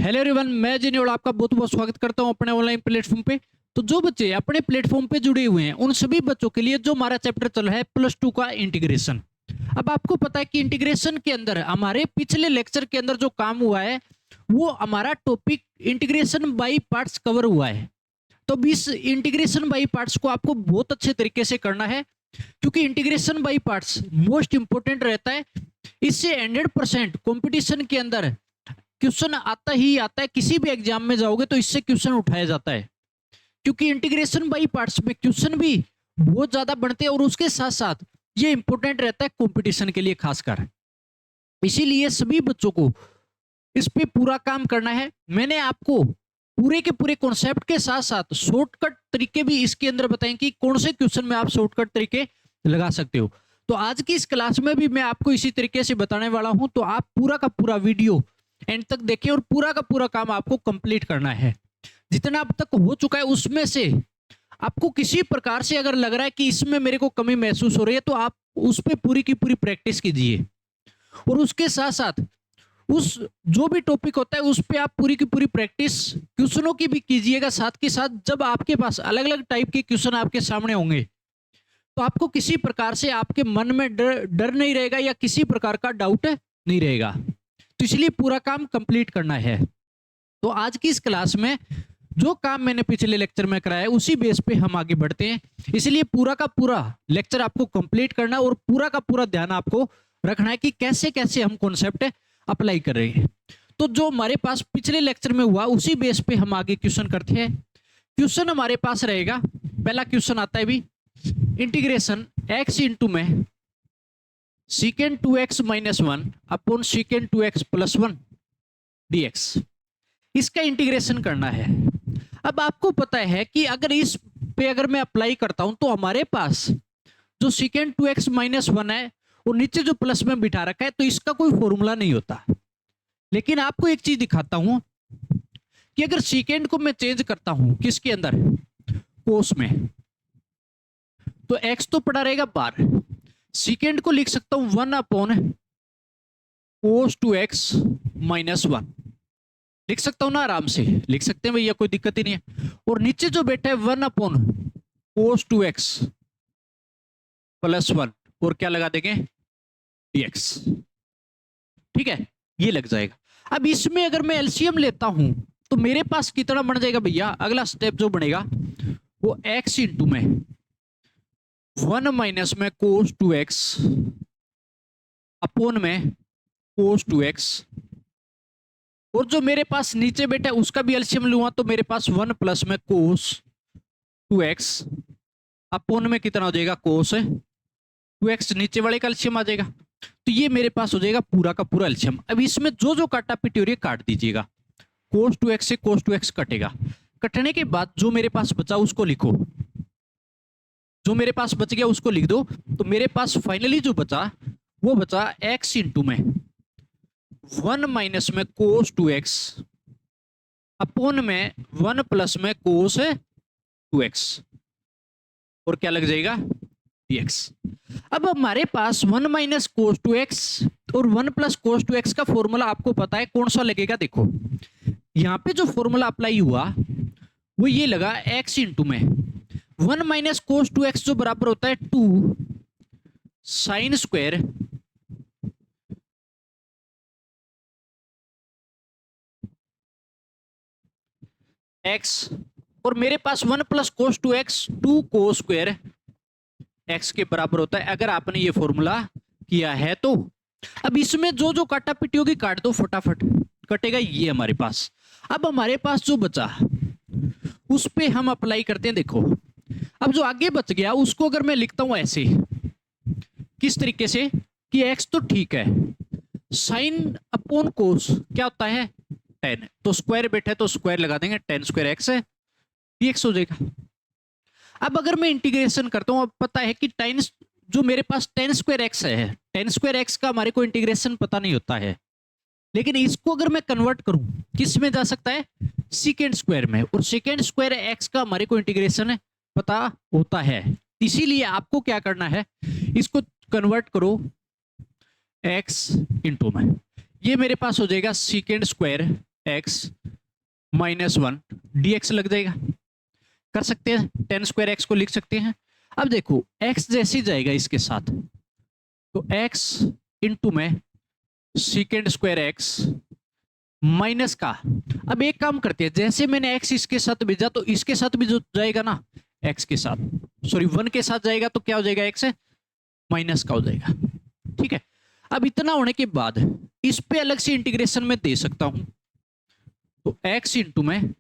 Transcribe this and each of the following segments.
Hello everyone, मैं जिन्हों आपका बहुत बहुत स्वागत करता हूं अपने ऑनलाइन प्लेटफॉर्म पे। तो जो बच्चे अपने प्लेटफॉर्म पे जुड़े हुए हैं उन सभी बच्चों के लिए जो हमारा चैप्टर चल रहा है +2 का इंटीग्रेशन। अब आपको पता है कि इंटीग्रेशन के अंदर हमारे पिछले लेक्चर के अंदर जो काम हुआ है वो हमारा topic integration by parts cover हुआ है। तो इस इंटीग्रेशन बाई पार्ट्स को आपको बहुत अच्छे तरीके से करना है, क्योंकि integration by parts most important रहता है। इससे 100% कॉम्पिटिशन के अंदर क्वेश्चन आता ही आता है। किसी भी एग्जाम में जाओगे तो इससे क्वेश्चन उठाया जाता है, क्योंकि इंटीग्रेशन बाई पार्ट्स में क्वेश्चन भी बहुत ज्यादा बनते हैं और उसके साथ साथ ये इंपॉर्टेंट रहता है कंपटीशन के लिए खासकर। इसीलिए सभी बच्चों को इस पे पूरा काम करना है। मैंने आपको पूरे के पूरे कॉन्सेप्ट के साथ साथ शॉर्टकट तरीके भी इसके अंदर बताएं कि कौन से क्वेश्चन में आप शॉर्टकट तरीके लगा सकते हो। तो आज की इस क्लास में भी मैं आपको इसी तरीके से बताने वाला हूं, तो आप पूरा का पूरा वीडियो एंड तक देखें और पूरा का पूरा काम आपको कंप्लीट करना है। जितना अब तक हो चुका है उसमें से आपको किसी प्रकार से अगर लग रहा है कि इसमें मेरे को कमी महसूस हो रही है तो आप उस पर पूरी की पूरी प्रैक्टिस कीजिए, और उसके साथ साथ उस जो भी टॉपिक होता है उस पे आप पूरी की पूरी प्रैक्टिस क्वेश्चनों की भी कीजिएगा। साथ के साथ जब आपके पास अलग अलग टाइप के क्वेश्चन आपके सामने होंगे तो आपको किसी प्रकार से आपके मन में डर नहीं रहेगा या किसी प्रकार का डाउट नहीं रहेगा। तो इसलिए पूरा काम कंप्लीट करना है। तो आज की इस क्लास में जो काम मैंने पिछले लेक्चर में कराया उसी बेस पे हम आगे बढ़ते हैं। इसलिए पूरा का पूरा लेक्चर आपको कंप्लीट करना और पूरा का पूरा ध्यान आपको रखना है कि कैसे कैसे हम कॉन्सेप्ट अप्लाई कर रहे हैं। तो जो हमारे पास पिछले लेक्चर में हुआ उसी बेस पे हम आगे क्वेश्चन करते हैं। क्वेश्चन हमारे पास रहेगा, पहला क्वेश्चन आता है भी इंटीग्रेशन x इंटू में secant 2x minus 1 upon secant 2x plus 1 dx, इसका इंटीग्रेशन करना है। अब आपको पता है कि अगर इस पे अगर मैं अप्लाई करता हूं तो हमारे पास जो secant 2x माइनस 1 है और नीचे जो प्लस में बिठा रखा है तो इसका कोई फॉर्मूला नहीं होता। लेकिन आपको एक चीज दिखाता हूं कि अगर secant को मैं चेंज करता हूं किसके अंदर, कोस में, तो x तो पड़ा रहेगा बाहर। secant को लिख सकता हूं 1 अपॉन cos 2x माइनस 1, लिख सकता हूं ना, आराम से लिख सकते हैं भैया, कोई दिक्कत ही नहीं है। और नीचे जो बैठा है 1 अपॉन cos 2x प्लस 1 और क्या लगा देंगे dx, ठीक है, ये लग जाएगा। अब इसमें अगर मैं एलसीएम लेता हूं तो मेरे पास कितना बन जाएगा भैया, अगला स्टेप जो बनेगा वो x इंटू में 1 माइनस में cos 2x अपॉन में cos 2x, और जो मेरे पास नीचे बेटा है उसका भी एलसीएम लूंगा तो मेरे पास 1 प्लस में cos 2x अपॉन में कितना हो जाएगा cos 2x, नीचे वाले का एलसीएम आ जाएगा। तो ये मेरे पास हो जाएगा पूरा का पूरा एलसीएम। अब इसमें जो जो काटा पिटी हो रही है काट दीजिएगा। cos 2x से cos 2x कटेगा, कटने के बाद जो मेरे पास बचा उसको लिखो, जो मेरे पास बच गया उसको लिख दो। तो मेरे पास फाइनली जो बचा वो बचा x इंटू में 1 माइनस में cos 2x अपॉन में 1 प्लस में cos 2x, और क्या लग जाएगा dx। अब हमारे पास 1 माइनस cos 2x और 1 प्लस cos 2x का फॉर्मूला आपको पता है कौन सा लगेगा। देखो यहाँ पे जो फॉर्मूला अप्लाई हुआ वो ये लगा x इंटू में 1 माइनस cos 2x जो बराबर होता है 2 साइन स्क्वायर x, और मेरे पास 1 plus cos 2x 2 cos square x के बराबर होता है अगर आपने ये फॉर्मूला किया है तो। अब इसमें जो जो काटा पिटी होगी काट दो, फटाफट कटेगा ये हमारे पास। अब हमारे पास जो बचा उस पे हम अप्लाई करते हैं। देखो अब जो आगे बच गया उसको अगर मैं लिखता हूं ऐसे, किस तरीके से कि x तो ठीक है, साइन अपॉन कोस क्या होता है 10, तो स्क्वायर बैठा है तो स्क्वायर लगा देंगे, 10 स्क्वायर x है dx हो जाएगा। अब अगर मैं इंटीग्रेशन करता हूं, अब पता है कि टेन जो मेरे पास 10 स्क्वायर x है, 10 स्क्वायर x का हमारे को इंटीग्रेशन पता नहीं होता है, लेकिन इसको अगर मैं कन्वर्ट करूं किस में जा सकता है, सेकेंड स्क्वायर में, और सेकेंड स्क्वायर x का हमारे को इंटीग्रेशन पता होता है। इसीलिए आपको क्या करना है, इसको कन्वर्ट करो x इंटू में, ये मेरे पास हो जाएगा second square x minus 1 dx लग जाएगा। कर सकते हैं, टेन स्क्वायर एक्स को लिख सकते हैं। अब देखो x जैसे जाएगा इसके साथ, तो x इंटू में सीकेंड स्क्वायर एक्स माइनस का, अब एक काम करते हैं, जैसे मैंने x इसके साथ भेजा तो इसके साथ भी जो जाएगा ना x के साथ, सॉरी 1 के साथ जाएगा तो क्या हो जाएगा, x माइनस का हो जाएगा। ठीक है, अब इतना होने के बाद इस पे अलग से इंटीग्रेशन में दे सकता हूं, तो x इंटू में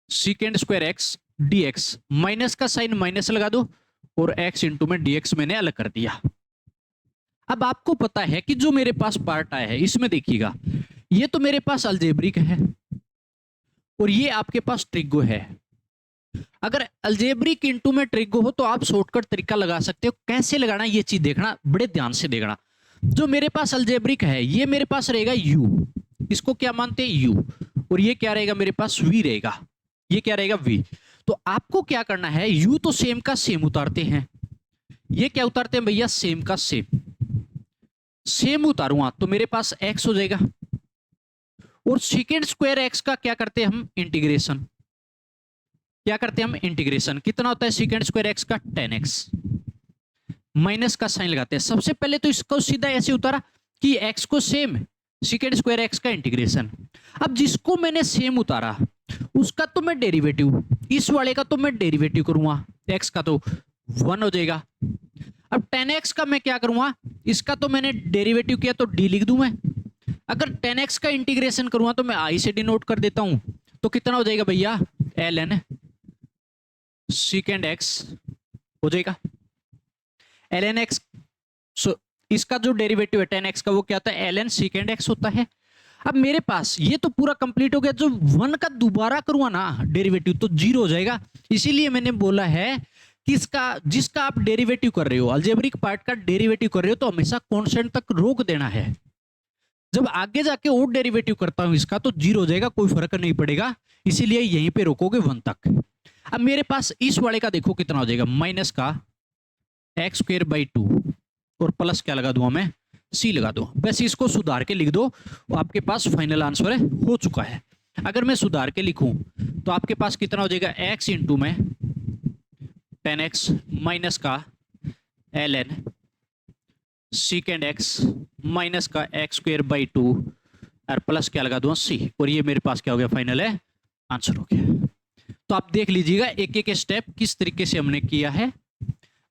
second square x dx, minus का साइन माइनस लगा दो और x इंटू में dx मैंने अलग कर दिया। अब आपको पता है कि जो मेरे पास पार्ट आया है इसमें देखिएगा, ये तो मेरे पास अलजेब्रिक है और ये आपके पास ट्रिगो है। अगर अलजेब्रिक इंटू में ट्रिगो हो तो आप शॉर्टकट तरीका लगा सकते हो। कैसे लगाना ये चीज देखना, बड़े ध्यान से देखना। जो मेरे पास अलजेब्रिक है ये मेरे पास रहेगा u, इसको क्या मानते हैं u, और ये क्या रहेगा मेरे पास v रहेगा, ये क्या रहेगा v। तो आपको क्या करना है, u तो सेम का सेम उतारते हैं, ये क्या उतारते हैं भैया, सेम का सेम, सेम उतारूंगा तो मेरे पास x हो जाएगा, और सेकेंड स्क्वायर एक्स का क्या करते हैं हम, इंटीग्रेशन। क्या करते हैं हम, इंटीग्रेशन। कितना होता है सेकेंड स्क्वायर एक्स का, 10x, माइनस का साइन लगाते हैं। सबसे पहले तो इसको सीधा ऐसे उतारा कि x को सेम, सेकेंड स्क्वायर एक्स का इंटीग्रेशन। अब जिसको मैंने सेम उतारा उसका तो मैं डेरिवेटिव, इस वाले का तो मैं डेरिवेटिव करूंगा, x का तो 1 हो जाएगा। अब 10x का मैं क्या करूंगा, इसका तो मैंने डेरिवेटिव किया तो d लिख दूं मैं। अगर 10x का इंटीग्रेशन करूंगा तो मैं i से डिनोट कर देता हूं, तो कितना हो जाएगा भैया, ln सेकेंड x हो जाएगा, ln x। सो इसका जो डेरिवेटिव है 10x का वो क्या होता है, ln सेकेंड x होता है। अब मेरे पास ये तो पूरा कंप्लीट हो गया, जो 1 का दोबारा करूंगा ना डेरिवेटिव तो 0 हो जाएगा। इसीलिए मैंने बोला है कि इसका, जिसका आप डेरिवेटिव कर रहे हो, अलजेब्रिक पार्ट का डेरिवेटिव कर रहे हो, तो हमेशा कांस्टेंट तक रोक देना है। जब आगे जाके और डेरिवेटिव करता हूं इसका तो 0 हो जाएगा, कोई फर्क नहीं पड़ेगा, इसीलिए यहीं पे रोकोगे 1 तक। अब मेरे पास इस वाले का देखो कितना हो जाएगा, माइनस का एक्स स्क्वायर बाई 2 और प्लस क्या लगा दूंगा मैं, c लगा दो। बस इसको सुधार के लिख दो, आपके पास फाइनल आंसर हो चुका है। अगर मैं सुधार के लिखूं तो आपके पास कितना हो जाएगा, x इंटू में 10x माइनस का ln सेकेंड x माइनस का एक्स स्क्वायर बाई 2 और प्लस क्या लगा दूंगा c, और ये मेरे पास क्या हो गया, फाइनल है आंसर हो गया। तो आप देख लीजिएगा एक एक स्टेप किस तरीके से हमने किया है,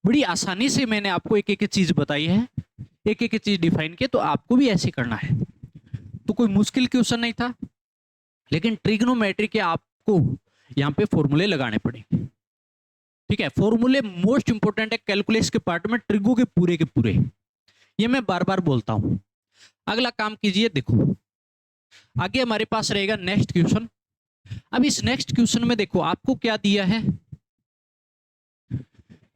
बड़ी आसानी से मैंने आपको एक एक चीज बताई है, एक एक चीज डिफाइन किया, तो आपको भी ऐसे करना है। तो कोई मुश्किल क्वेश्चन नहीं था, लेकिन ट्रिग्नोमेट्री के आपको यहाँ पे फॉर्मूले लगाने पड़ेंगे। ठीक है, फॉर्मूले मोस्ट इंपोर्टेंट है कैलकुलस के पार्ट में, ट्रिगो के पूरे, ये मैं बार बार बोलता हूं। अगला काम कीजिए, देखो आगे हमारे पास रहेगा नेक्स्ट क्वेश्चन। अब इस नेक्स्ट क्वेश्चन में देखो आपको क्या दिया है,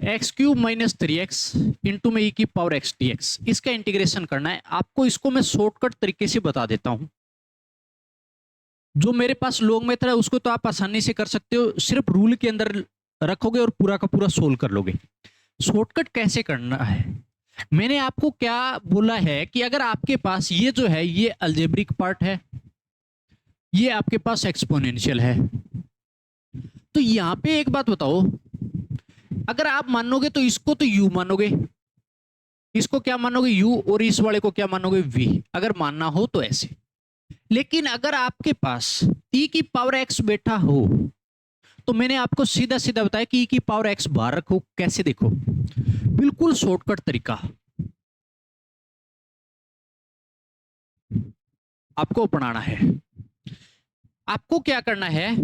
x cube minus 3x into में e की पावर x dx, इसका इंटीग्रेशन करना है आपको। इसको मैं शॉर्टकट तरीके से बता देता हूं, जो मेरे पास लॉग मेथड है उसको तो आप आसानी से कर सकते हो, सिर्फ रूल के अंदर रखोगे और पूरा का पूरा सोल्व कर लोगे। शॉर्टकट कैसे करना है, मैंने आपको क्या बोला है कि अगर आपके पास ये जो है ये अलजेब्रिक पार्ट है, ये आपके पास एक्सपोनेंशियल है, तो यहां पे एक बात बताओ, अगर आप मानोगे तो इसको तो u मानोगे, इसको क्या मानोगे u, और इस वाले को क्या मानोगे v, अगर मानना हो तो ऐसे। लेकिन अगर आपके पास e की पावर x बैठा हो तो मैंने आपको सीधा सीधा बताया कि e की पावर x बाहर रखो। कैसे, देखो बिल्कुल शॉर्टकट तरीका आपको अपनाना है। आपको क्या करना है,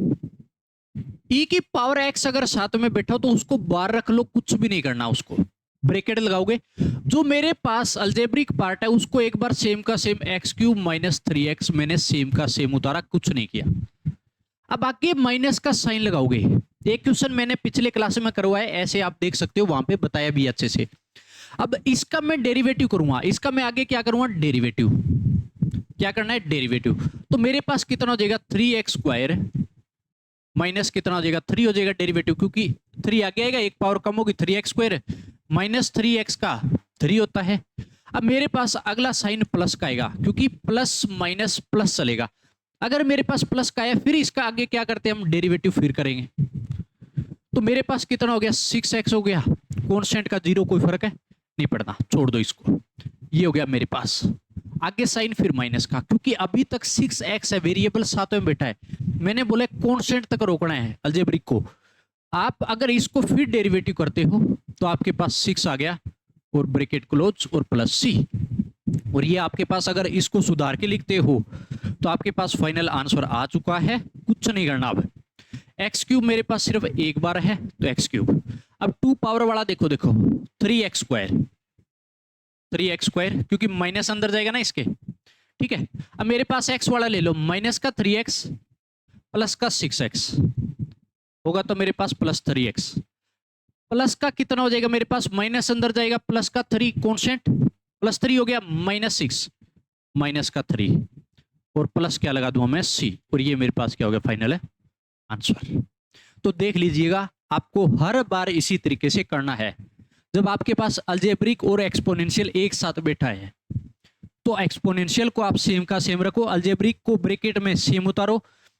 e की पावर x अगर साथ में बैठा हो तो उसको बाहर रख लो, कुछ भी नहीं करना, उसको ब्रैकेट लगाओगे। जो मेरे पास अलजेब्रिक पार्ट है उसको एक बार सेम का same x cube minus 3x मैंने सेम का सेम उतारा, कुछ नहीं किया। अब आगे माइनस का साइन लगाओगे, एक क्वेश्चन मैंने पिछले क्लास में करवाया, ऐसे आप देख सकते हो, वहां पे बताया भी अच्छे से। अब इसका मैं डेरिवेटिव करूंगा, इसका मैं आगे क्या करूंगा, डेरिवेटिव। क्या करना है, डेरिवेटिव। तो मेरे पास कितना हो जाएगा, 3x स्क्वायर माइनस कितना हो जाएगा, 3 हो जाएगा डेरिवेटिव, क्योंकि 3 आगे आएगा, एक पावर कम होगी, 3x स्क्वायर माइनस 3x का 3 होता है। अब मेरे पास अगला साइन प्लस का आएगा, क्योंकि प्लस माइनस प्लस चलेगा, अगर मेरे पास प्लस का है, फिर इसका आगे क्या करते हैं हम, डेरिवेटिव फिर करेंगे। तो मेरे पास कितना हो गया, 6x हो गया। कांस्टेंट का 0 कोई फर्क है नहीं पड़ता, छोड़ दो इसको। ये हो गया मेरे पास, आगे साइन फिर माइनस का, क्योंकि अभी तक 6x है, वेरिएबल साथ में बैठा है। मैंने बोला कांस्टेंट तक रोकना है अलजेब्रिक को। आप अगर इसको फिर डेरिवेटिव करते हो तो आपके पास 6 आ गया और ब्रैकेट क्लोज और प्लस c। और ये आपके पास अगर इसको सुधार के लिखते हो तो आपके पास फाइनल आंसर आ चुका है। कुछ नहीं करना अब। एक्स क्यूब मेरे पास सिर्फ एक बार है तो एक्स क्यूब। अब 2 पावर वाला देखो 3x स्क्वायर, 3x स्क्वायर, क्योंकि माइनस अंदर जाएगा ना इसके, ठीक है। अब मेरे पास x वाला ले लो, माइनस का 3x प्लस का 6x होगा तो मेरे पास प्लस 3x। प्लस का कितना हो जाएगा मेरे पास, माइनस अंदर जाएगा, प्लस का 3 कॉन्स्टेंट, प्लस 3 हो गया माइनस 6, माइनस का 3 और प्लस क्या लगा दूं मैं c, और ये मेरे पास क्या हो गया फाइनल है आंसर। तो देख लीजिएगा, आपको हर बार इसी तरीके से करना है। जब आपके पास अलजेब्रिक और एक्सपोनेंशियल एक साथ बैठा है तो एक्सपोनेंशियल को आप सेम का सेम रखो, अलजेब्रिक को ब्रैकेट में सेम उतारो,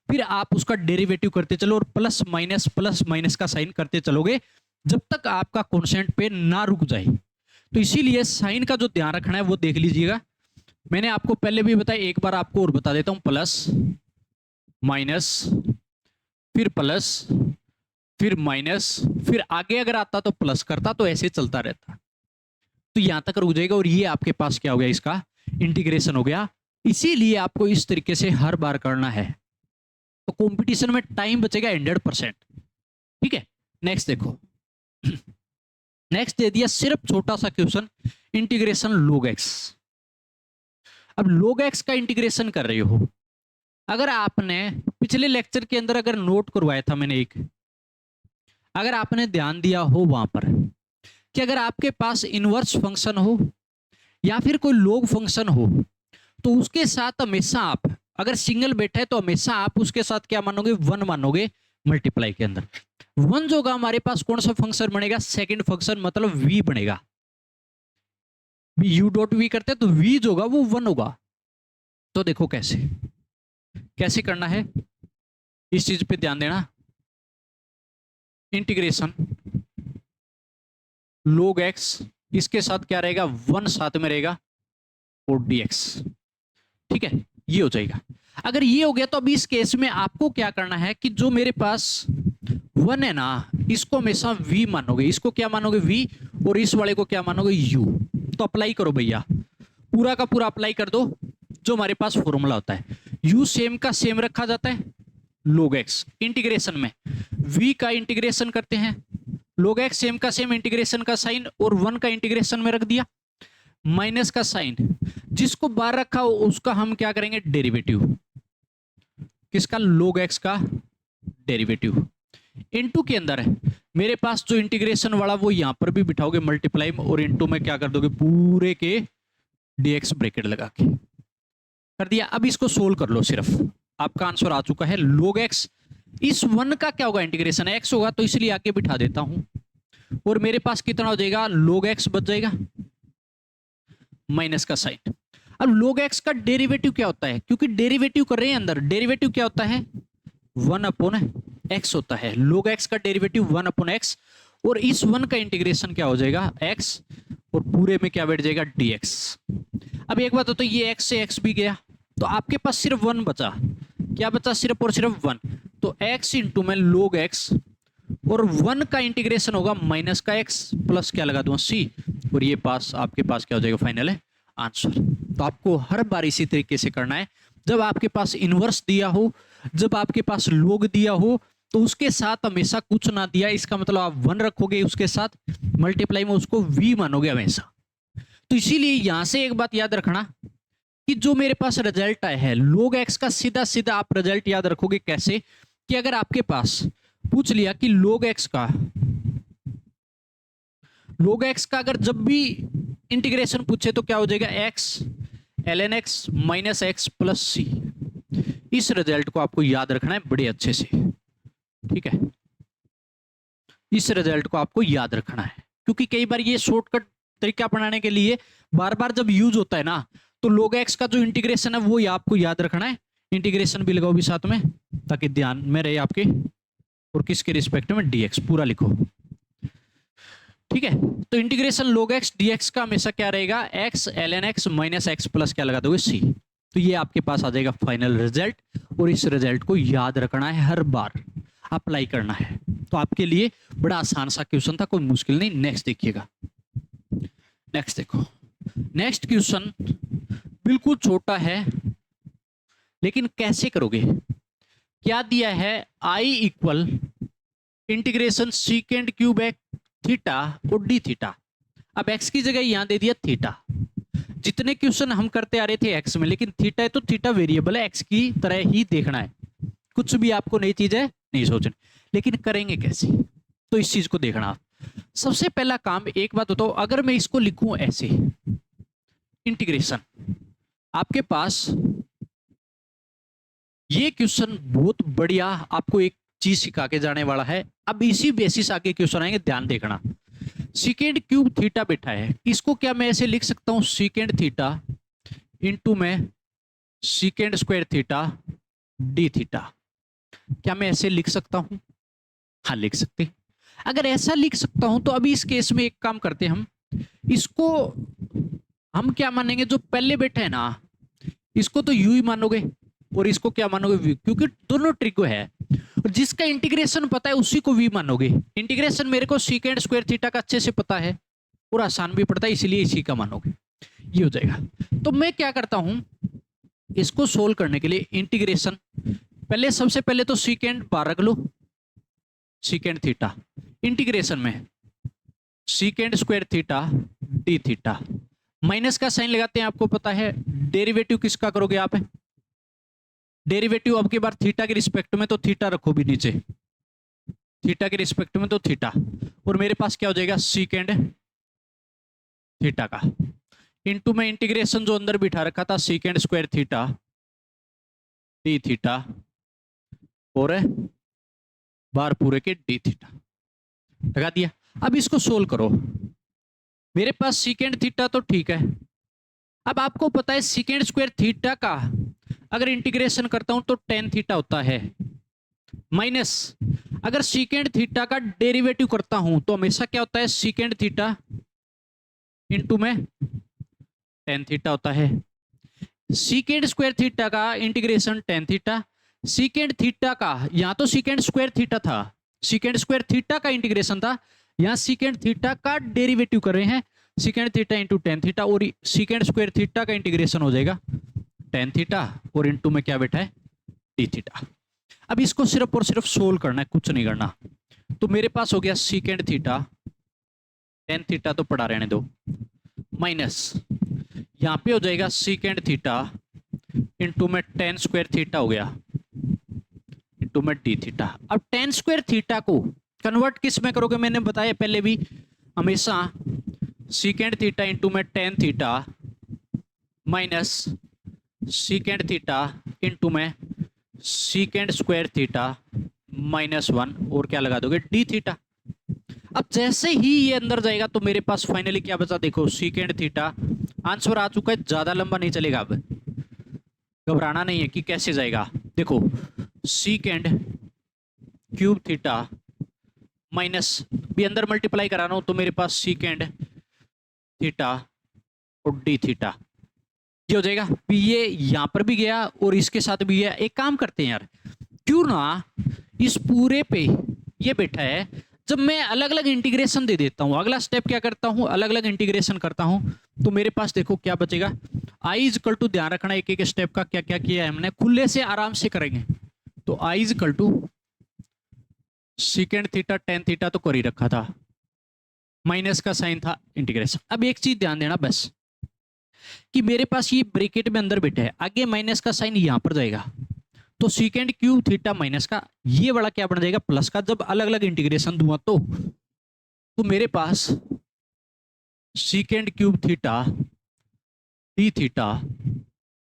फिर आप उसका डेरिवेटिव करते चलो और प्लस माइनस का साइन करते चलोगे जब तक आपका कांस्टेंट पे ना रुक जाए। तो इसीलिए साइन का जो ध्यान रखना है वो देख लीजिएगा। मैंने आपको पहले भी बताया, एक बार आपको और बता देता हूं, प्लस माइनस फिर प्लस फिर माइनस, फिर आगे अगर आता तो प्लस करता, तो ऐसे चलता रहता। तो यहां तक रुक जाएगा और ये आपके पास क्या हो गया, इसका इंटीग्रेशन हो गया। इसीलिए आपको इस तरीके से हर बार करना है, तो कंपटीशन में टाइम बचेगा 100%। ठीक है, नेक्स्ट देखो। नेक्स्ट दे दिया सिर्फ छोटा सा क्वेश्चन, इंटीग्रेशन log x। अब log x का इंटीग्रेशन कर रहे हो। अगर आपने पिछले लेक्चर के अंदर अगर नोट करवाया था मैंने एक, अगर आपने ध्यान दिया हो वहां पर कि अगर आपके पास इनवर्स फंक्शन हो या फिर कोई log फंक्शन हो तो उसके साथ हमेशा आप, अगर सिंगल बैठा है तो हमेशा आप उसके साथ क्या मानोगे, 1 मानोगे मल्टीप्लाई के अंदर। 1 जो होगा हमारे पास कौन सा फंक्शन बनेगा, सेकंड फंक्शन, मतलब v बनेगा। u डॉट v करते हैं तो v जो होगा वो 1 होगा। तो देखो कैसे कैसे करना है, इस चीज पे ध्यान देना। इंटीग्रेशन log x, इसके साथ क्या रहेगा, 1 साथ में रहेगा और dx। ठीक है, ये हो जाएगा। अगर ये हो गया तो अब इस केस में आपको क्या करना है कि जो मेरे पास 1 है ना, इसको हमेशा v मानोगे, इसको क्या मानोगे v, और इस वाले को क्या मानोगे u। तो अप्लाई करो भैया, पूरा का पूरा अप्लाई कर दो जो हमारे पास फॉर्मूला होता है। u सेम का सेम रखा जाता है log x, इंटीग्रेशन में v का इंटीग्रेशन करते हैं, log x सेम का सेम, इंटीग्रेशन का साइन और 1 का इंटीग्रेशन में रख दिया, माइनस का साइन, जिसको बाहर रखा हो उसका हम क्या करेंगे, डेरिवेटिव। किसका, log x का डेरिवेटिव। इनटू के अंदर है मेरे पास जो इंटीग्रेशन वाला वो यहां पर भी बिठाओगे मल्टीप्लाई में, और इनटू में क्या कर दोगे, पूरे के dx ब्रैकेट लगा के कर दिया। अब इसको सोल्व कर लो, सिर्फ आपका आंसर आ चुका है log x। इस 1 का क्या होगा, इंटीग्रेशन x होगा, तो इसलिए आके बिठा देता हूं, और मेरे पास कितना हो जाएगा, log x बच जाएगा माइनस का साइन। अब log x का डेरिवेटिव क्या होता है, क्योंकि डेरिवेटिव कर रहे हैं अंदर, डेरिवेटिव क्या होता है, 1/x होता है। log x का डेरिवेटिव 1/x, और इस 1 का इंटीग्रेशन क्या हो जाएगा, x, और पूरे में क्या बैठ जाएगा, dx। अब एक बात हो, तो ये x से x भी गया, तो आपके पास सिर्फ 1 बचा। क्या बचा, सिर्फ और सिर्फ 1। तो x इंटू में log x, और 1 का इंटीग्रेशन होगा माइनस का x, प्लस क्या लगा दूंगा c, और ये पास आपके पास क्या हो जाएगा, फाइनल है आंसर। तो आपको हर बार इसी तरीके से करना है। जब आपके पास इनवर्स दिया हो, जब आपके पास log दिया हो, तो उसके साथ हमेशा कुछ ना दिया, इसका मतलब आप 1 रखोगे, उसके साथ मल्टीप्लाई में उसको v मानोगे हमेशा। तो इसीलिए यहां से एक बात याद रखना कि जो मेरे पास रिजल्ट आया है log x का, सीधा सीधा आप रिजल्ट याद रखोगे कैसे, कि अगर आपके पास पूछ लिया कि log x का अगर जब भी इंटीग्रेशन पूछे तो क्या हो जाएगा, x ln x minus x plus c। इस रिजल्ट को आपको याद रखना है बड़े अच्छे से, ठीक है। इस रिजल्ट को आपको याद रखना है, क्योंकि कई बार ये शॉर्टकट तरीका अपनाने के लिए बार बार जब यूज होता है ना, तो log x का जो इंटीग्रेशन है वो आपको याद रखना है, इंटीग्रेशन भी लगाओ भी साथ में, ताकि ध्यान में रहे आपके। और किसके रिस्पेक्ट में, dx पूरा लिखो। ठीक है, तो इंटीग्रेशन log x dx का हमेशा क्या रहेगा, x ln x minus x plus क्या लगा दोगे, c। तो ये आपके पास आ जाएगा फाइनल रिजल्ट, और इस रिजल्ट को याद रखना है, हर बार अप्लाई करना है। तो आपके लिए बड़ा आसान सा क्वेश्चन था, कोई मुश्किल नहीं। नेक्स्ट देखिएगा, नेक्स्ट देखो। नेक्स्ट क्वेश्चन बिल्कुल छोटा है, लेकिन कैसे करोगे। क्या दिया है, i equal integration सीकेंड cube x theta और डी थीटा। अब x की जगह यहां दे दिया थीटा। जितने क्वेश्चन हम करते आ रहे थे x में, लेकिन थीटा है तो थीटा वेरिएबल है, x की तरह ही देखना है, कुछ भी आपको नई चीज है नहीं सोचना। लेकिन करेंगे कैसे, तो इस चीज को देखना आप। सबसे पहला काम, एक बात बताओ, अगर मैं इसको लिखूं ऐसे, इंटीग्रेशन, आपके पास ये क्वेश्चन बहुत बढ़िया आपको एक चीज सिखा के जाने वाला है। अब इसी बेसिस आगे क्वेश्चन आएंगे, ध्यान देखना। सीकेंड क्यूब थीटा बैठा है, इसको क्या मैं ऐसे लिख सकता हूं, सीकेंड थीटा इंटू में second square theta d theta. क्या मैं ऐसे लिख सकता हूं, हाँ लिख सकते। अगर ऐसा लिख सकता हूं तो अभी इस केस में एक काम करते हैं, हम इसको हम क्या मानेंगे, जो पहले बैठा है ना, इसको तो यू ही मानोगे, और इसको क्या मानोगे, वी, क्योंकि दोनों ट्रिको है। और जिसका इंटीग्रेशन पता है उसी को वी मानोगे। इंटीग्रेशन मेरे को सीकेंड स्क्वायर थीटा का अच्छे से पता है और आसान भी पड़ता है, इसलिए इसी का मानोगे, ये हो जाएगा। तो मैं क्या करता हूं, इसको सोल्व करने के लिए इंटीग्रेशन, पहले सबसे पहले तो सीकेंड बाहर रख लो, सीकेंड थीटा, इंटीग्रेशन में second square theta d theta, minus का साइन लगाते हैं, आपको पता है डेरिवेटिव किसका करोगे आप, डेरिवेटिव अब की बार थीटा के रिस्पेक्ट में, तो थीटा रखो भी नीचे, थीटा के रिस्पेक्ट में तो थीटा, और मेरे पास क्या हो जाएगा, सीकेंड थीटा का इंटू में इंटीग्रेशन जो अंदर बिठा रखा था, सीकेंड स्क्वायर थीटा डी थीटा और बार पूरे के डी थीटा लगा दिया। अब इसको सोल्व करो, मेरे पास सीकेंड थीटा तो ठीक है। अब आपको पता है सीकेंड स्क्वायर थीटा का अगर इंटीग्रेशन करता हूं तो टेन थीटा होता है, माइनस अगर सीकेंड थीटा का डेरिवेटिव करता हूं तो हमेशा क्या होता है, सीकेंड थीटा इंटू में टेन थीटा होता है। सीकेंड स्क्वायर थीटा का integration tan theta, secant theta का, यहां तो सीकेंड स्क्वायर थीटा था, सीकेंड स्क्वायर थीटा का इंटीग्रेशन था, यहां सीकेंड थीटा का डेरिवेटिव कर रहे हैं, सीकेंड थीटा इंटू टेन थीटा, और सीकेंड स्क्वायर थीटा का इंटीग्रेशन हो जाएगा टेन थीटा, और इंटू में क्या बैठा है, डी थीटा। अब इसको सिर्फ और सिर्फ सोल्व करना है, कुछ नहीं करना। तो मेरे पास हो गया सीकेंड थीटा, टेन थीटा तो पढ़ा रहने दो, माइनस यहां पे हो जाएगा सीकेंड थीटा इंटू में टेन स्क्वायर थीटा हो गया इंटू में डी थीटा। अब टेन स्क्वायर थीटा को कन्वर्ट किस में करोगे, मैंने बताया पहले भी, हमेशा सीकेंड थीटा इंटू में tan theta minus second theta into में second square theta minus one, और क्या लगा दोगे, डी थीटा। अब जैसे ही ये अंदर जाएगा तो मेरे पास फाइनली क्या बचा, देखो सीकेंड थीटा, आंसर आ चुका है, ज्यादा लंबा नहीं चलेगा, अब घबराना नहीं है कि कैसे जाएगा। देखो सीकेंड क्यूब थीटा माइनस भी अंदर मल्टीप्लाई करा रहा हूं तो मेरे पास सीकेंड थीटा और डी थीटा, ये हो जाएगा। ये यहां पर भी गया और इसके साथ भी गया। एक काम करते हैं यार, क्यों ना इस पूरे पे ये बैठा है, जब मैं अलग अलग इंटीग्रेशन दे देता हूं, अगला स्टेप क्या करता हूं, अलग अलग इंटीग्रेशन करता हूं, तो मेरे पास देखो क्या बचेगा, आई इज इक्वल टू, ध्यान रखना एक एक स्टेप का क्या क्या किया है हमने, खुले से आराम से करेंगे। तो I is equal to second theta tan theta तो कर ही रखा था, माइनस का साइन था, इंटीग्रेशन। अब एक चीज ध्यान देना बस, कि मेरे पास ये ब्रैकेट में अंदर बैठा है, आगे माइनस का साइन यहां पर जाएगा, तो सीकेंड क्यूब थीटा माइनस का ये वाला क्या बन जाएगा, प्लस का। जब अलग अलग इंटीग्रेशन दूंगा तो मेरे पास second cube theta d theta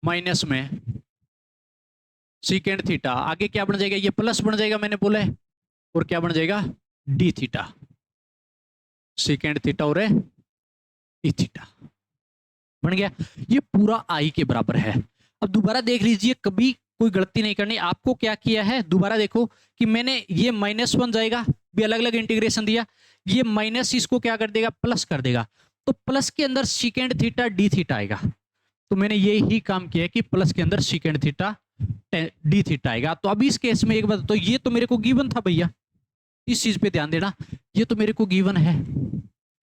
minus में सीकेंड थीटा, आगे क्या बन जाएगा, ये प्लस बन जाएगा मैंने बोला है, और क्या बन जाएगा, डी थीटा, सीकेंड थीटा और डी थीटा बन गया। ये पूरा आई के बराबर है। अब दोबारा देख लीजिए, कभी कोई गलती नहीं करनी। आपको क्या किया है, दोबारा देखो कि मैंने ये -1 जाएगा, भी अलग अलग इंटीग्रेशन दिया, ये माइनस इसको क्या कर देगा, प्लस कर देगा, तो प्लस के अंदर सीकेंड थीटा डी थीटा आएगा। तो मैंने ये ही काम किया कि प्लस के अंदर सीकेंड थीटा डी थीटा आएगा। तो अभी इस केस में एक बात, तो ये तो मेरे को गिवन था भैया, इस चीज पे ध्यान देना, ये तो मेरे को गिवन है,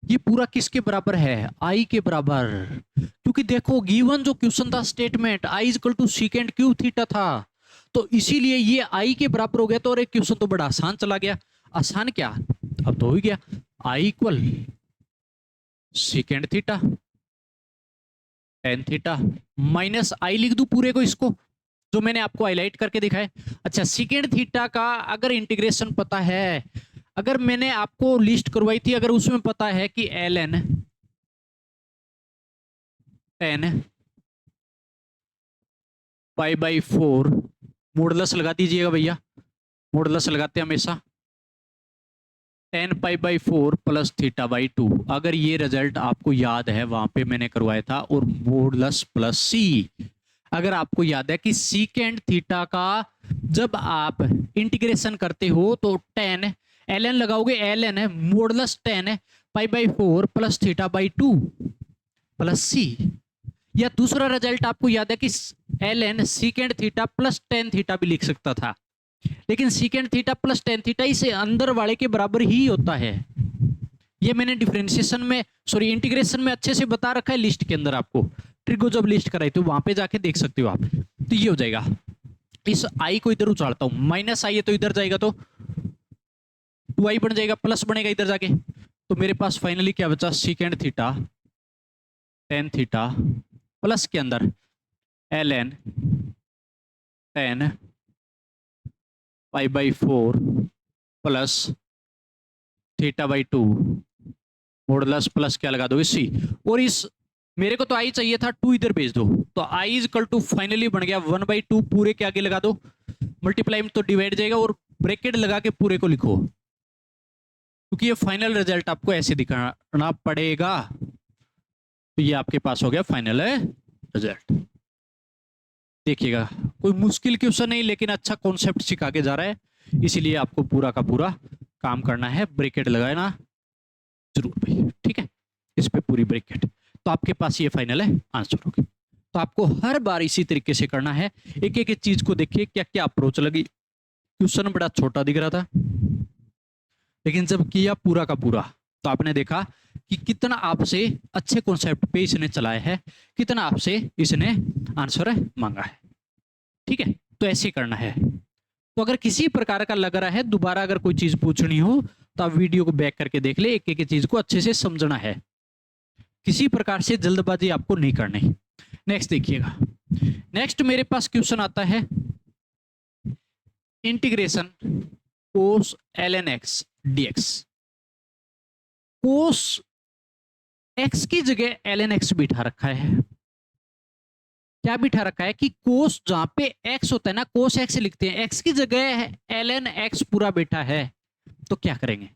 ये पूरा किसके बराबर है, आई के बराबर। क्योंकि देखो गिवन जो क्वेश्चन था statement I equal to secant Q theta था, तो इसीलिए ये आई के बराबर हो गया। तो और एक क्वेश्चन तो बड़ा आसान चला गया, आसान क्या, अब तो हो ही गया, I equal second theta tan theta minus I लिख दूं पूरे को, इसको जो मैंने आपको हाईलाइट करके दिखाया। अच्छा, सीकेंड थीटा का अगर इंटीग्रेशन पता है, अगर मैंने आपको लिस्ट करवाई थी, अगर उसमें पता है कि ln 10 π/4 मॉडुलस लगा दीजिएगा भैया, मॉडुलस लगाते हैं हमेशा, 10 π/4 प्लस θ/2। अगर ये रिजल्ट आपको याद है, वहां पे मैंने करवाया था, और मॉडुलस प्लस सी, अगर आपको याद है कि सीकेंड थीटा का जब आप इंटीग्रेशन करते हो तो 10 ln लगाओगे, ln है मॉडुलस 10 π/4 प्लस θ/2 प्लस सी। या दूसरा रिजल्ट आपको याद है कि ln secant theta plus tan theta भी लिख सकता था, लेकिन secant theta plus tan theta इसे अंदर वाले के बराबर ही होता है। ये मैंने डिफरेंशिएशन में, सॉरी इंटीग्रेशन में अच्छे से बता रखा है लिस्ट के अंदर, आपको ट्रिक को जब लिस्ट कराई तो वहां पे जाके देख सकते हो आप। तो ये हो जाएगा, इस आई को इधर उछालता हूं, माइनस आई है तो इधर जाएगा तो 2i बन जाएगा, प्लस बनेगा इधर जाके, तो मेरे पास फाइनली क्या बचा, सीकेंड थीटा टेन थीटा प्लस के अंदर ln 10 π/4 प्लस θ/2 मॉडुलस प्लस क्या लगा दो सी, और इस मेरे को तो आई चाहिए था, 2 इधर भेज दो, तो I is equal to finally बन गया 1/2, पूरे के आगे लगा दो, मल्टीप्लाई में तो डिवाइड जाएगा, और ब्रैकेट लगा के पूरे को लिखो, क्योंकि ये फाइनल रिजल्ट आपको ऐसे दिखाना पड़ेगा। तो ये आपके पास हो गया फाइनल रिजल्ट। देखिएगा कोई मुश्किल क्वेश्चन नहीं, लेकिन अच्छा कॉन्सेप्ट सिखा के जा रहा है, इसीलिए आपको पूरा का पूरा काम करना है, ब्रैकेट लगाना जरूर भाई, ठीक है, इस पे पूरी ब्रैकेट, तो आपके पास ये फाइनल है आंसर होगी। तो आपको हर बार इसी तरीके से करना है, एक एक चीज को देखिए क्या क्या अप्रोच लगी। क्वेश्चन बड़ा छोटा दिख रहा था, लेकिन जब किया पूरा का पूरा तो आपने देखा कि कितना आपसे अच्छे कॉन्सेप्ट पे इसने चलाया है, कितना आपसे इसने आंसर मांगा है, ठीक है। तो ऐसे करना है। तो अगर किसी प्रकार का लग रहा है दोबारा अगर कोई चीज पूछनी हो तो आप वीडियो को बैक करके देख ले, एक एक चीज को अच्छे से समझना है, किसी प्रकार से जल्दबाजी आपको नहीं करनी। नेक्स्ट देखिएगा, नेक्स्ट मेरे पास क्वेश्चन आता है इंटीग्रेशन कोस ln x dx। कोस x की जगह ln x बिठा रखा है, क्या बिठा रखा है कि कोस जहां पे x होता है ना, कोस x लिखते हैं, x की जगह ln x पूरा बैठा है, तो क्या करेंगे।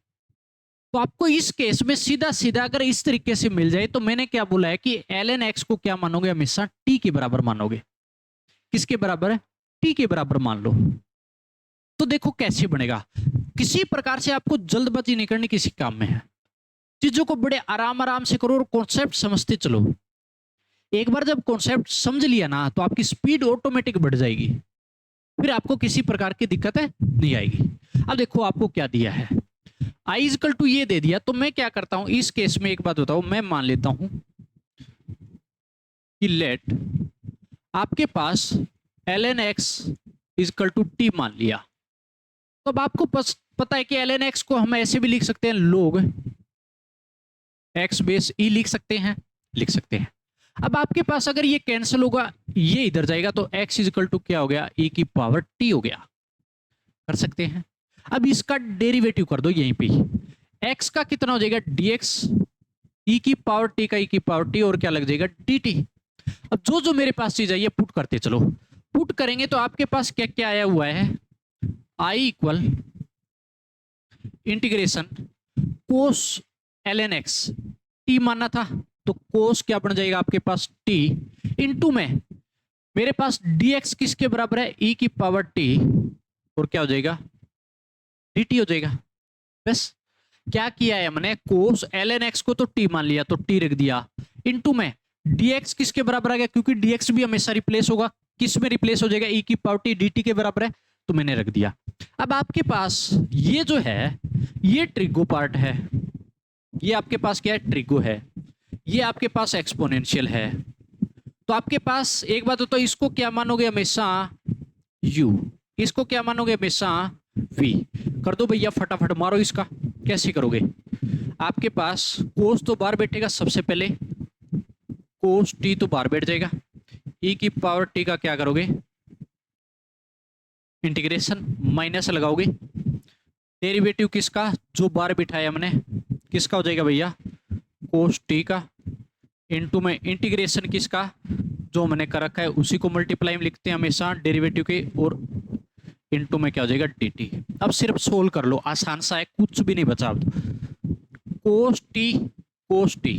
तो आपको इस केस में सीधा सीधा अगर इस तरीके से मिल जाए, तो मैंने क्या बोला है कि ln x को क्या मानोगे, हमेशा t के बराबर मानोगे। किसके बराबर है, t के बराबर मान लो। तो देखो कैसे बनेगा, किसी प्रकार से आपको जल्दबाजी नहीं करनी किसी काम में है, चीजों को बड़े आराम आराम से करो और कॉन्सेप्ट समझते चलो। एक बार जब कॉन्सेप्ट समझ लिया ना, तो आपकी स्पीड ऑटोमेटिक बढ़ जाएगी, फिर आपको किसी प्रकार की दिक्कत नहीं आएगी। अब देखो आपको क्या दिया है, i इक्वल टू ये दे दिया, तो मैं क्या करता हूं इस केस में, एक बात बताओ, मैं मान लेता हूं कि लेट आपके पास ln x equal to t मान लिया। तो अब आपको पता है कि ln x को हम ऐसे भी लिख सकते हैं, log x बेस e लिख सकते हैं। अब आपके पास अगर ये कैंसिल होगा, ये इधर जाएगा, तो x इक्वल टू क्या हो गया, e की पावर t हो गया, कर सकते हैं। अब इसका डेरिवेटिव कर दो यहीं पे, x का कितना हो जाएगा dx, e की पावर t का e की पावर t, और क्या लग जाएगा dt। अब जो जो मेरे पास चीज है ये पुट करते चलो, पुट करेंगे तो आपके पास क्या क्या आया हुआ है, i equal integration cos ln x, t मानना था, तो कोस क्या बन जाएगा आपके पास t, इनटू में मेरे पास dx किसके बराबर है, e की पावर t, और क्या हो जाएगा, dt हो जाएगा। बस क्या किया है हमने, कोस ln x को तो t मान लिया, तो t रख दिया, इनटू में dx किसके बराबर आ गया, क्योंकि dx भी हमेशा रिप्लेस होगा, किस में रिप्लेस हो जाएगा, e की पावर t dt के बराबर है, तो मैंने रख दिया। अब आपके पास ये जो है ये ट्रिगो पार्ट है, ये आपके पास क्या है, ट्रिगो है, ये आपके पास एक्सपोनेंशियल है। तो आपके पास एक बात हो, तो इसको क्या मानोगे हमेशा u, इसको क्या मानोगे हमेशा v। कर दो भैया फटाफट मारो इसका, कैसे करोगे, आपके पास कोस तो बाहर बैठेगा, सबसे पहले कोस t तो बाहर बैठ जाएगा, e की पावर t का क्या करोगे, इंटीग्रेशन, माइनस लगाओगे, डेरिवेटिव किसका, जो बाहर बिठाया हमने, किसका हो जाएगा भैया, कोस t का, इनटू में इंटीग्रेशन किसका, जो हमने कर रखा है उसी को मल्टीप्लाई में लिखते हैं हमेशा डेरिवेटिव के, और इनटू में क्या हो जाएगा dt। अब सिर्फ सोल्व कर लो, आसान सा है, कुछ भी नहीं बचा अब। कोस t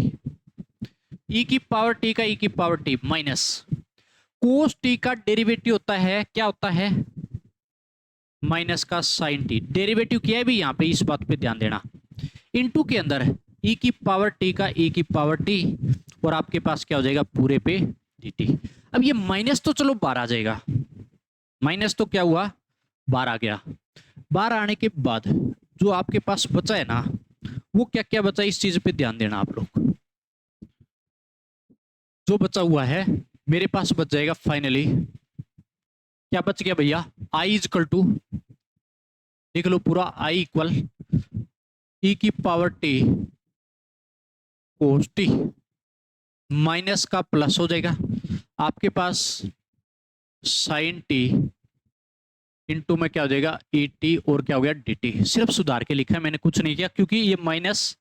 e की पावर t का e की power t minus cos t का डेरिवेटिव होता है, क्या होता है, माइनस का साइन t, डेरिवेटिव क्या है भी यहाँ पे, इस बात पे ध्यान देना, इनटू के अंदर e की पावर t का e की पावर t, और आपके पास क्या हो जाएगा पूरे पे dt। अब ये माइनस तो चलो बाहर आ जाएगा, माइनस तो क्या हुआ, बाहर आ गया, बाहर आने के बाद जो आपके पास बचा है ना, वो क्या क्या बचा, इस चीज पे ध्यान देना आप लोग। जो बचा हुआ है मेरे पास बच जाएगा फाइनली, क्या बच गया भैया, i इजकल टू, देख लो पूरा i इक्वल e की पावर t कोस t, माइनस का प्लस हो जाएगा, आपके पास साइन t, इनटू में क्या हो जाएगा ई टी, और क्या हो गया डी टी। सिर्फ सुधार के लिखा है मैंने, कुछ नहीं किया, क्योंकि ये माइनस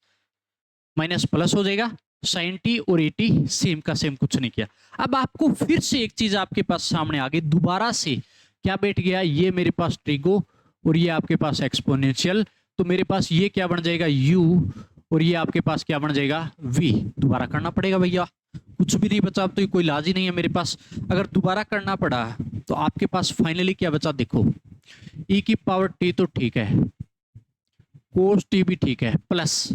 माइनस प्लस हो जाएगा, साइन टी और ई टी सेम का सेम, कुछ नहीं किया। अब आपको फिर से एक चीज आपके पास सामने आ गई, दोबारा से क्या बैठ गया, ये मेरे पास ट्रिगो और ये आपके पास एक्सपोनेंशियल, तो मेरे पास ये क्या बन जाएगा u, और ये आपके पास क्या बन जाएगा v। दोबारा करना पड़ेगा भैया, कुछ भी नहीं बचा, अब तो कोई इलाज ही नहीं है मेरे पास। अगर दोबारा करना पड़ा तो आपके पास फाइनली क्या बचा, देखो e की पावर t तो ठीक है, कोस t भी ठीक है, प्लस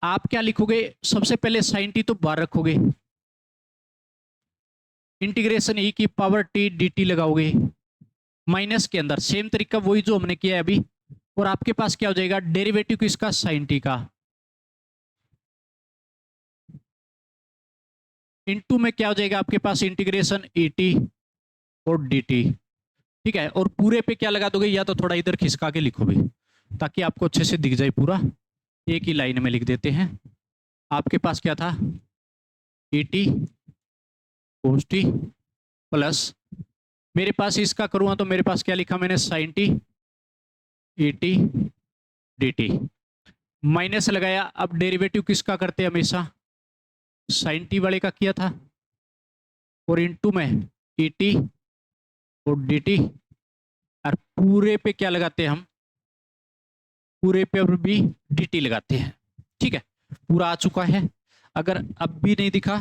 आप क्या लिखोगे, सबसे पहले साइन t तो बाहर रखोगे, इंटीग्रेशन e की पावर t dt लगाओगे, माइनस के अंदर सेम तरीका वही जो हमने किया है अभी, और आपके पास क्या हो जाएगा डेरिवेटिव किसका, साइन t का, इनटू में क्या हो जाएगा आपके पास इंटीग्रेशन ई टी और डी टी, ठीक है। और पूरे पे क्या लगा दोगे, या तो थोड़ा इधर खिसका के लिखो भी, ताकि आपको अच्छे से दिख जाए पूरा, एक ही लाइन में लिख देते हैं। आपके पास क्या था, E T cos t plus, मेरे पास इसका करूँगा तो मेरे पास क्या लिखा मैंने, sine t e t d t, minus लगाया। अब डेरिवेटिव किसका करते हमेशा, साइन टी वाले का किया था, और इनटू में ई टी और डी टी, और पूरे पे क्या लगाते हैं हम, पूरे पे भी डी टी लगाते हैं, ठीक है। पूरा आ चुका है, अगर अब भी नहीं दिखा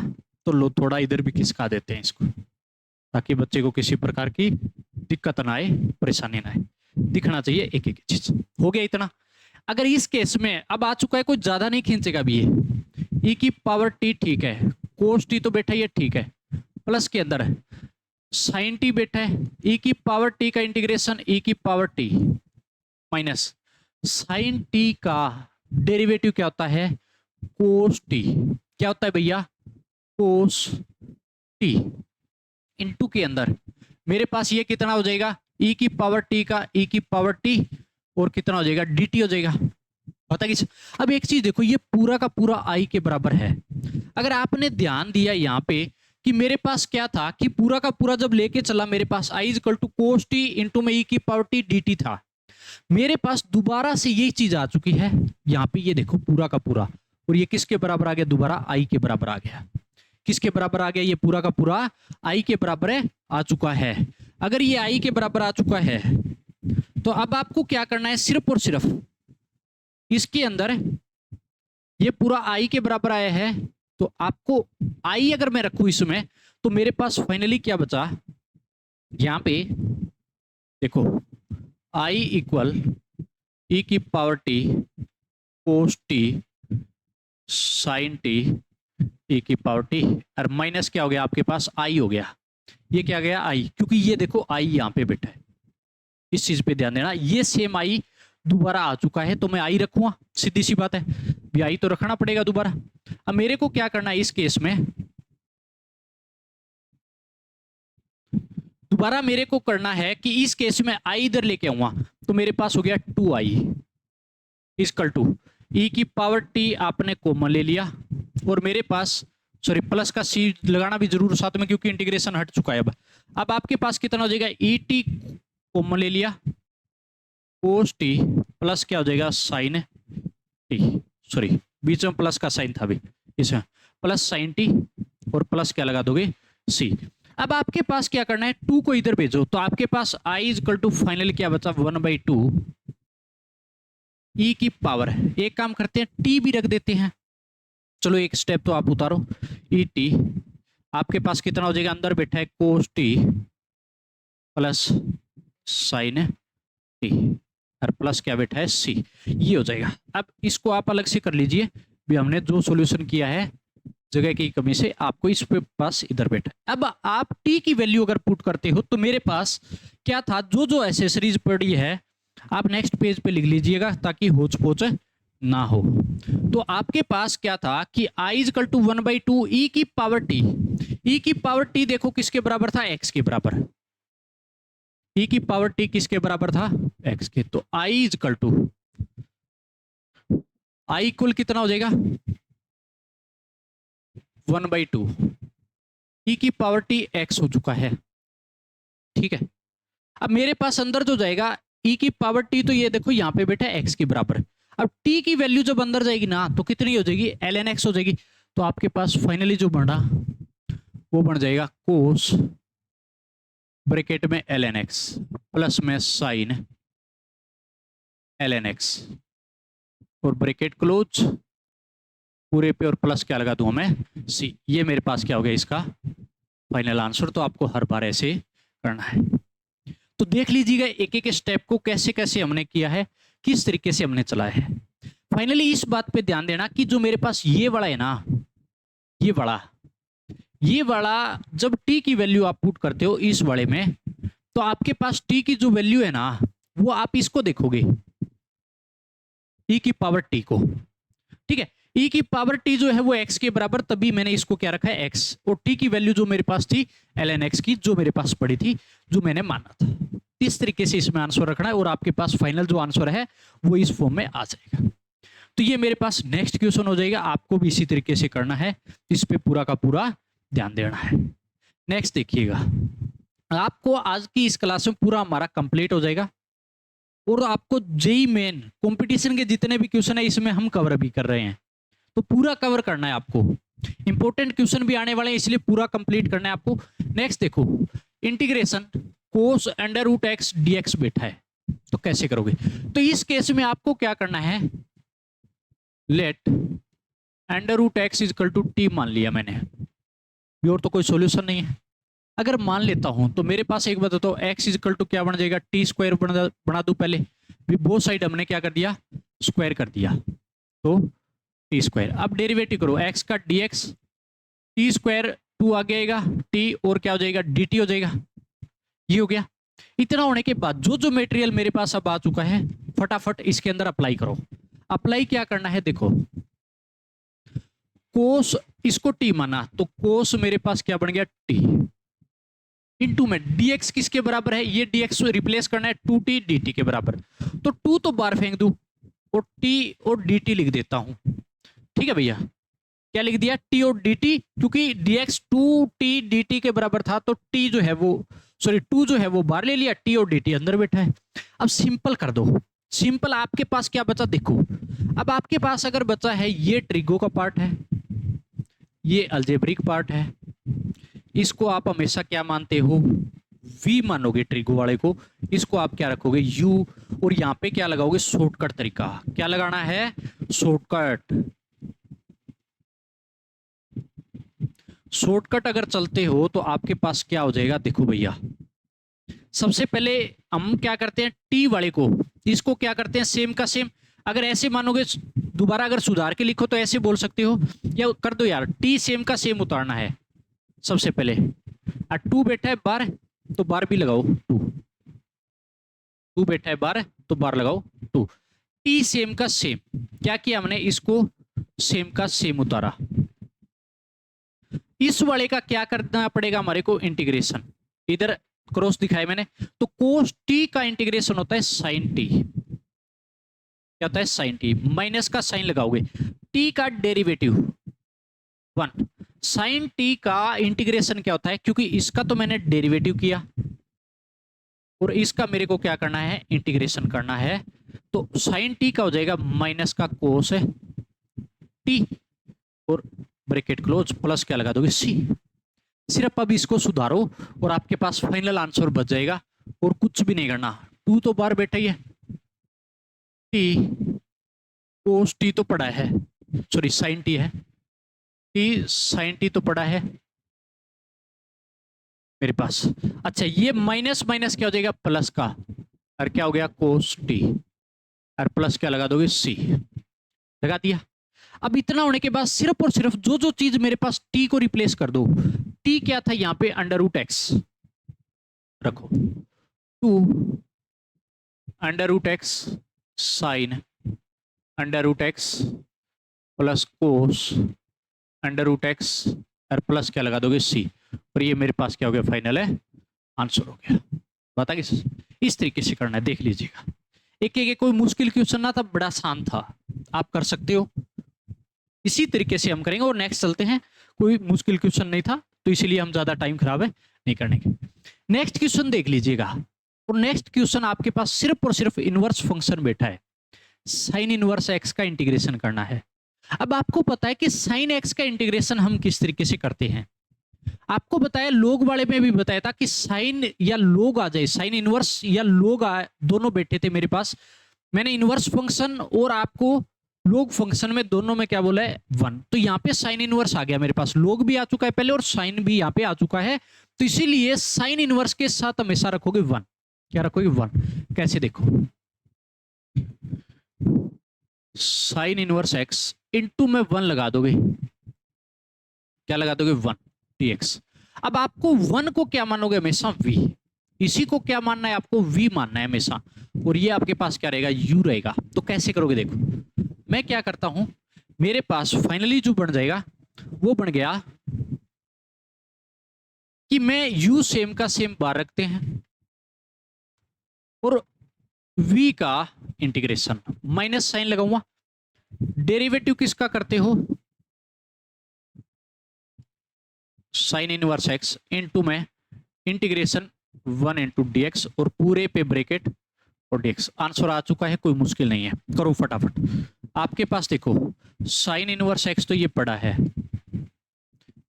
तो लो थोड़ा इधर भी खिसका देते हैं इसको, ताकि बच्चे को किसी प्रकार की दिक्कत ना आए, परेशानी ना आए, दिखना चाहिए एक एक चीज। हो गया इतना। अगर इस केस में अब आ चुका है, कोई ज्यादा नहीं खींचेगा भी, ये ई की पावर टी ठीक है, कोस टी तो बैठा ये ठीक है, प्लस के अंदर साइन टी बैठा है, ई की पावर टी का इंटीग्रेशन ई की power t minus sine t का डेरिवेटिव क्या होता है, कोस टी, क्या होता है भैया, कोस टी, इनटू के अंदर मेरे पास ये कितना हो जाएगा, ई की पावर टी का ई की पावर टी, और कितना हो जाएगा डी टी हो जाएगा। पता किस, अब एक चीज देखो, ये पूरा का पूरा आई के बराबर है। अगर आपने ध्यान दिया यहाँ पे कि मेरे पास क्या था, कि पूरा का पूरा जब लेके चला मेरे पास I equal to cos T into में ई की पावर टी डी टी था, मेरे पास दोबारा से यही चीज आ चुकी है यहाँ पे, ये देखो पूरा का पूरा, और ये किसके बराबर आ गया, दोबारा आई के बराबर आ गया। किसके बराबर आ गया, ये पूरा का पूरा आई के बराबर आ चुका है। अगर ये आई के बराबर आ चुका है तो अब आपको क्या करना है, सिर्फ और सिर्फ इसके अंदर ये पूरा आई के बराबर आया है, तो आपको आई अगर मैं रखूं इसमें, तो मेरे पास फाइनली क्या बचा, यहाँ पे देखो आई इक्वल ई की power T cos t sign t ई की पावर टी और माइनस क्या हो गया आपके पास आई हो गया, ये क्या गया आई, क्योंकि ये देखो आई यहाँ पे बैठा है, इस चीज पे ध्यान देना, ये सेम आई दोबारा आ चुका है तो मैं आई रखूंगा, सीधी सी बात है, भी आई तो रखना पड़ेगा दोबारा। अब मेरे को क्या करना है इस केस में, दोबारा मेरे को करना है कि इस केस में आई इधर लेके आऊंगा, तो मेरे पास हो गया 2i इक्वल टू ई की पावर टी आपने कॉमन ले लिया, और मेरे पास सॉरी प्लस का सी लगाना भी जरूर साथ में क्योंकि इंटीग्रेशन हट चुका है। अब आपके पास कितना हो जाएगा, ई टी कॉमन ले लिया कोस टी प्लस क्या हो जाएगा साइन टी, सॉरी बीच में प्लस का साइन था अभी, इसमें प्लस साइन टी और प्लस क्या लगा दोगे सी। अब आपके पास क्या करना है, 2 को इधर भेजो, तो आपके पास i इक्वल टू फाइनली क्या बचा 1/2 ई की पावर है, एक काम करते हैं t भी रख देते हैं, चलो एक स्टेप तो आप उतारो, ई टी आपके पास कितना हो जाएगा, अंदर बैठा है cos t plus sign T और प्लस क्या बैठा है सी, ये हो जाएगा। अब इसको आप अलग से कर लीजिए, भी हमने जो सॉल्यूशन किया है जगह की कमी से आपको इस पे पास इधर बैठा है। अब आप t की वैल्यू अगर पुट करते हो तो मेरे पास क्या था, जो जो एसेसरीज पड़ी है आप नेक्स्ट पेज पे लिख लीजिएगा ताकि होच पोच ना हो। तो आपके पास क्या था कि i इक्वल टू 1/2 ई की पावर टी, ई की पावर टी देखो किसके बराबर था, x के बराबर, ई की पावर टी किसके बराबर था x के, तो i equal to I equal कितना हो जाएगा 1/2 ई की पावर टी x हो चुका है, ठीक है। अब मेरे पास अंदर जो जाएगा ई की पावर टी, तो ये देखो यहाँ पे बैठा है x के बराबर, अब t की वैल्यू जब अंदर जाएगी ना तो कितनी हो जाएगी ln x हो जाएगी, तो आपके पास फाइनली जो बना वो बन जाएगा कोस ब्रैकेट में ln x प्लस में साइन ln x और ब्रैकेट क्लोज पूरे पे और प्लस क्या लगा दूं मैं सी, ये मेरे पास क्या हो गया इसका फाइनल आंसर। तो आपको हर बार ऐसे करना है। तो देख लीजिएगा एक एक स्टेप को कैसे कैसे हमने किया है, किस तरीके से हमने चलाया है। फाइनली इस बात पे ध्यान देना कि जो मेरे पास ये वाला है ना, ये वाला जब t की वैल्यू आप पुट करते हो इस वाले में, तो आपके पास t की जो वैल्यू है ना वो आप इसको देखोगे e की पावर t को, ठीक है। e की पावर t जो है वो x के बराबर, तभी मैंने इसको क्या रखा है x, और t की वैल्यू जो मेरे पास थी ln x की जो मेरे पास पड़ी थी, जो मैंने माना था। इस तरीके से इसमें आंसर रखना है और आपके पास फाइनल जो आंसर है वो इस फॉर्म में आ जाएगा। तो ये मेरे पास नेक्स्ट क्वेश्चन हो जाएगा, आपको भी इसी तरीके से करना है, इस पे पूरा का पूरा ध्यान देना है। नेक्स्ट देखिएगा, आपको आज की इस क्लास में पूरा हमारा कंप्लीट हो जाएगा और आपको जेई मेन कंपटीशन के जितने भी क्वेश्चन है इसमें हम कवर भी कर रहे हैं, तो पूरा कवर करना है आपको। इंपॉर्टेंट क्वेश्चन भी आने वाले हैं इसलिए पूरा कंप्लीट करना है आपको। नेक्स्ट देखो, इंटीग्रेशन कोस अंडर रूट एक्स डीएक्स बैठा है, तो कैसे करोगे। तो इस केस में आपको क्या करना है, let under root x equal to t मान लिया मैंने, और तो कोई सॉल्यूशन नहीं है। अगर मान लेता हूं तो मेरे पास एक बात बताओ, एक्स इजकल टू क्या बन जाएगा, टी स्क्वायर बना दूं पहले, बोथ साइड हमने क्या कर दिया स्क्वायर कर दिया, तो टी स्क्वायर। अब डेरिवेटिव करो एक्स का डीएक्स, टी स्क्वायर 2 आ जाएगा टी और क्या हो जाएगा dt हो जाएगा, ये हो गया। इतना होने के बाद जो जो मटेरियल मेरे पास अब आ चुका है फटाफट इसके अंदर अप्लाई करो। अप्लाई क्या करना है, देखो कोस इसको टी माना तो कोस मेरे पास क्या बन गया टी इंटू में dx किसके बराबर है, ये dx रिप्लेस करना है 2t dt के बराबर, तो 2 तो बाहर फेंक दूं और t और dt लिख देता हूं, ठीक है भैया। क्या लिख दिया t और dt, क्योंकि dx 2t dt के बराबर था तो t जो है वो सॉरी 2 जो है वो बाहर ले लिया, t और dt अंदर बैठा है। अब सिंपल कर दो, सिंपल आपके पास क्या बचा देखो, अब आपके पास अगर बचा है ये ट्रिगो का पार्ट है, ये अलजेब्रिक पार्ट है, इसको आप हमेशा क्या मानते हो v मानोगे ट्रिगो वाले को, इसको आप क्या रखोगे u, और यहाँ पे क्या लगाओगे शॉर्टकट तरीका, क्या लगाना है शॉर्टकट। शॉर्टकट अगर चलते हो तो आपके पास क्या हो जाएगा, देखो भैया। सबसे पहले हम क्या करते हैं, टी वाले को, इसको क्या करते हैं, सेम का सेम। अगर ऐसे मानोगे, दोबारा अगर सुधार के लिखो तो ऐसे बोल सकते हो, या कर दो यार, टी सेम का सेम उतारना है सबसे पहले। और टू बैठा है बार, तो बार भी लगाओ टू। टू बैठा है बार, तो बार लगाओ टू। टी सेम का सेम, क्या किया हमने, इसको सेम का सेम उतारा। इस वाले का क्या करना पड़ेगा हमारे को, इंटीग्रेशन। इधर क्रॉस दिखाया मैंने, तो कोस टी का इंटीग्रेशन होता है साइन टी। क्या होता है, साइन टी। माइनस का साइन लगाओगे, टी का डेरिवेटिव 1, साइन टी का इंटीग्रेशन क्या होता है, क्योंकि इसका तो मैंने डेरिवेटिव किया और इसका मेरे को क्या करना है, इंटीग्रेशन करना है। तो साइन टी का हो जाएगा माइनस का कोस है टी, और ब्रैकेट क्लोज, प्लस क्या लगा दोगे, सी। सिर्फ अब इसको सुधारो और आपके पास फाइनल आंसर बच जाएगा, और कुछ भी नहीं करना। टू तो बार बैठा ही है, टी कोस टी तो पड़ा है, सॉरी साइन टी है, टी साइन टी तो पड़ा है मेरे पास। अच्छा, ये माइनस माइनस क्या हो जाएगा, प्लस का, और क्या हो गया, कोस टी, और प्लस क्या लगा दोगे, सी। लगा दिया। अब इतना होने के बाद सिर्फ और सिर्फ जो जो चीज मेरे पास, टी को रिप्लेस कर दो। टी क्या था यहाँ पे, अंडर रूट एक्स रखो, two under root x sine under root x plus cos under root x, और प्लस क्या लगा दोगे, सी। और ये मेरे पास क्या हो गया, फाइनल है आंसर हो गया। बता इस तरीके से करना है, देख लीजिएगा। एक एक कोई मुश्किल क्वेश्चन ना था, बड़ा आसान था, आप कर सकते हो। इसी तरीके से हम करेंगे, और नेक्स्ट चलते हैं। कोई मुश्किल क्वेश्चन नहीं था, तो इसीलिए हम ज्यादा टाइम खराब है नहीं करने के। नेक्स्ट क्वेश्चन देख लीजिएगा, और नेक्स्ट क्वेश्चन आपके पास सिर्फ और सिर्फ इनवर्स फंक्शन बैठा है, साइन इनवर्स एक्स का इंटीग्रेशन करना है। अब आपको पता है कि साइन एक्स का इंटीग्रेशन हम किस तरीके से करते हैं। आपको बताया, लोग वाले में भी बताया था कि साइन या लोग आ जाए, साइन इनवर्स या लोग दोनों बैठे थे मेरे पास। मैंने इनवर्स फंक्शन और आपको लोग फंक्शन में दोनों में क्या बोला है, 1। तो यहाँ पे साइन इनवर्स आ गया मेरे पास, लोग भी आ चुका है पहले और साइन भी यहाँ पे आ चुका है। तो इसीलिए साइन इनवर्स के साथ हमेशा रखोगे 1। क्या रखोगे, 1। कैसे, देखो, साइन इनवर्स एक्स इंटू में 1 लगा दोगे, क्या लगा दोगे, 1 dx। अब आपको 1 को क्या मानोगे, हमेशा v। इसी को क्या मानना है आपको, v मानना है हमेशा, और ये आपके पास क्या रहेगा, u रहेगा। तो कैसे करोगे, देखो मैं क्या करता हूं, मेरे पास फाइनली जो बन जाएगा वो बन गया कि मैं u सेम का सेम बार रखते हैं, और v का इंटीग्रेशन, माइनस साइन लगाऊंगा। डेरिवेटिव किसका करते हो, साइन इनवर्स एक्स इंटू में इंटीग्रेशन 1 इंटू dx, और पूरे पे ब्रैकेट और dx। आंसर आ चुका है, कोई मुश्किल नहीं है, करो फटाफट। आपके पास देखो साइन इनवर्स एक्स तो ये पड़ा है,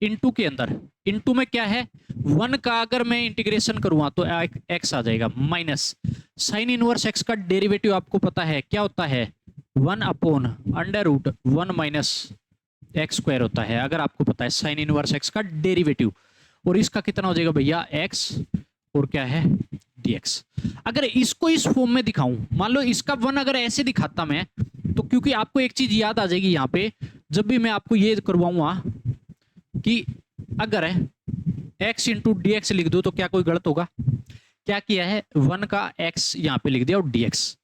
इंटू के अंदर, इंटू में क्या है, 1 का अगर मैं इंटीग्रेशन करूंगा तो x आ जाएगा, माइनस साइन इनवर्स एक्स का डेरिवेटिव आपको पता है क्या होता है, 1 upon under root 1 minus x square होता है, अगर आपको पता है साइन इनवर्स एक्स का डेरिवेटिव। और इसका कितना हो जाएगा भैया, x, और क्या है, dx। अगर इसको इस फॉर्म में दिखाऊं, मान लो इसका 1 अगर ऐसे दिखाता मैं, तो क्योंकि आपको एक चीज याद आ जाएगी यहाँ पे, जब भी मैं आपको ये करवाऊंगा कि अगर x इंटू डी एक्स लिख दो तो क्या कोई गलत होगा। क्या किया है, 1 का x यहाँ पे लिख दिया और dx।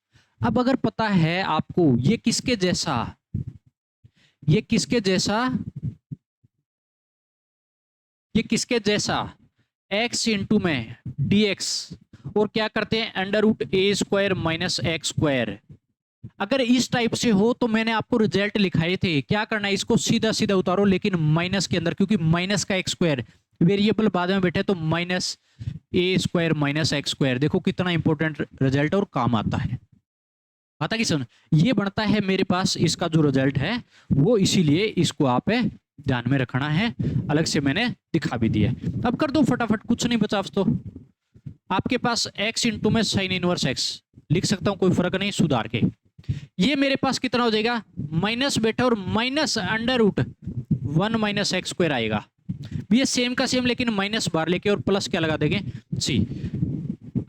अब अगर पता है आपको ये किसके जैसा, ये किसके जैसा, ये किसके जैसा, x इंटू में dx, और क्या करते हैं अंडर रूट ए स्क्वायर माइनस एक्स स्क्वायर। अगर इस टाइप से हो तो मैंने आपको रिजल्ट लिखाए थे, क्या करना है, इसको सीधा सीधा उतारो लेकिन माइनस के अंदर, क्योंकि माइनस का एक्स स्क्वायर वेरिएबल बाद में बैठे, तो माइनस ए स्क्वायर माइनस एक्स स्क्वायर। देखो कितना इंपॉर्टेंट रिजल्ट और काम आता है, आता कि सुन, ये बनता है मेरे पास इसका जो रिजल्ट है वो, इसीलिए इसको आप ध्यान में रखना है, अलग से मैंने दिखा भी दिया। अब कर दो फटाफट, कुछ नहीं बचा। तो आपके पास x इंटू में साइन इनवर्स x लिख सकता हूं, कोई फर्क नहीं, सुधार के। ये मेरे पास कितना हो जाएगा, माइनस बेटा और minus under root 1 minus x square आएगा। ये सेम का सेम लेकिन माइनस बार लेके और प्लस क्या लगा देंगे सी।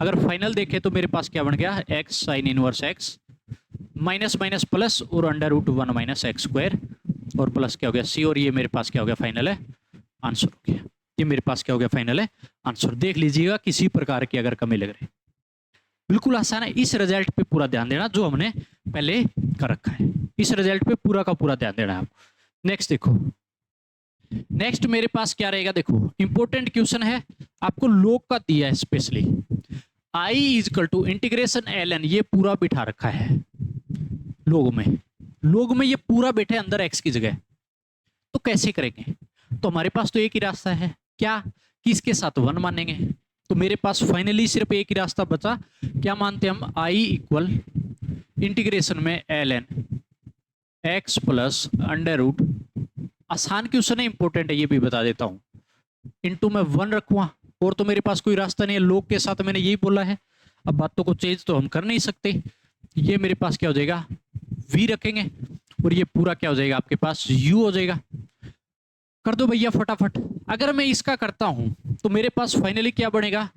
अगर फाइनल देखें तो मेरे पास क्या बन गया x sine inverse x minus minus plus और under root 1 minus x square और प्लस क्या हो गया सी। और ये मेरे पास क्या हो गया फाइनल है आंसर हो गया। ये मेरे पास क्या हो गया फाइनल है आंसर। देख लीजिएगा किसी प्रकार की अगर कमी लग रही, बिल्कुल आसान है। इस रिजल्ट पे पूरा ध्यान देना जो हमने पहले कर रखा है। इस रिजल्ट पे पूरा का पूरा ध्यान देना है आपको। नेक्स्ट देखो, नेक्स्ट मेरे पास क्या रहेगा, देखो इंपॉर्टेंट क्वेश्चन है, आपको लोग का दिया है specially. I is equal to integration l n, ये पूरा बिठा रखा है लोग में। लोग में ये पूरा बैठे अंदर एक्स की जगह, तो कैसे करेंगे? तो हमारे पास तो एक ही रास्ता है, क्या कि इसके साथ 1 मानेंगे। तो मेरे पास फाइनली सिर्फ एक ही रास्ता बचा, क्या मानते हैं हम, आई इक्वल इंटीग्रेशन में l n x plus under root, आसान क्वेश्चन है, इंपॉर्टेंट है, ये भी बता देता हूं, इनटू में 1 रखूंगा और तो मेरे पास कोई रास्ता नहीं है, लोग के साथ मैंने यही बोला है। अब बातों को चेंज तो हम कर नहीं सकते। ये मेरे पास क्या हो जाएगा v रखेंगे और ये पूरा क्या हो जाएगा आपके पास u हो जाएगा। कर दो भैया फटाफट। अगर मैं इसका करता हूं तो मेरे पास फाइनली क्या बनेगा,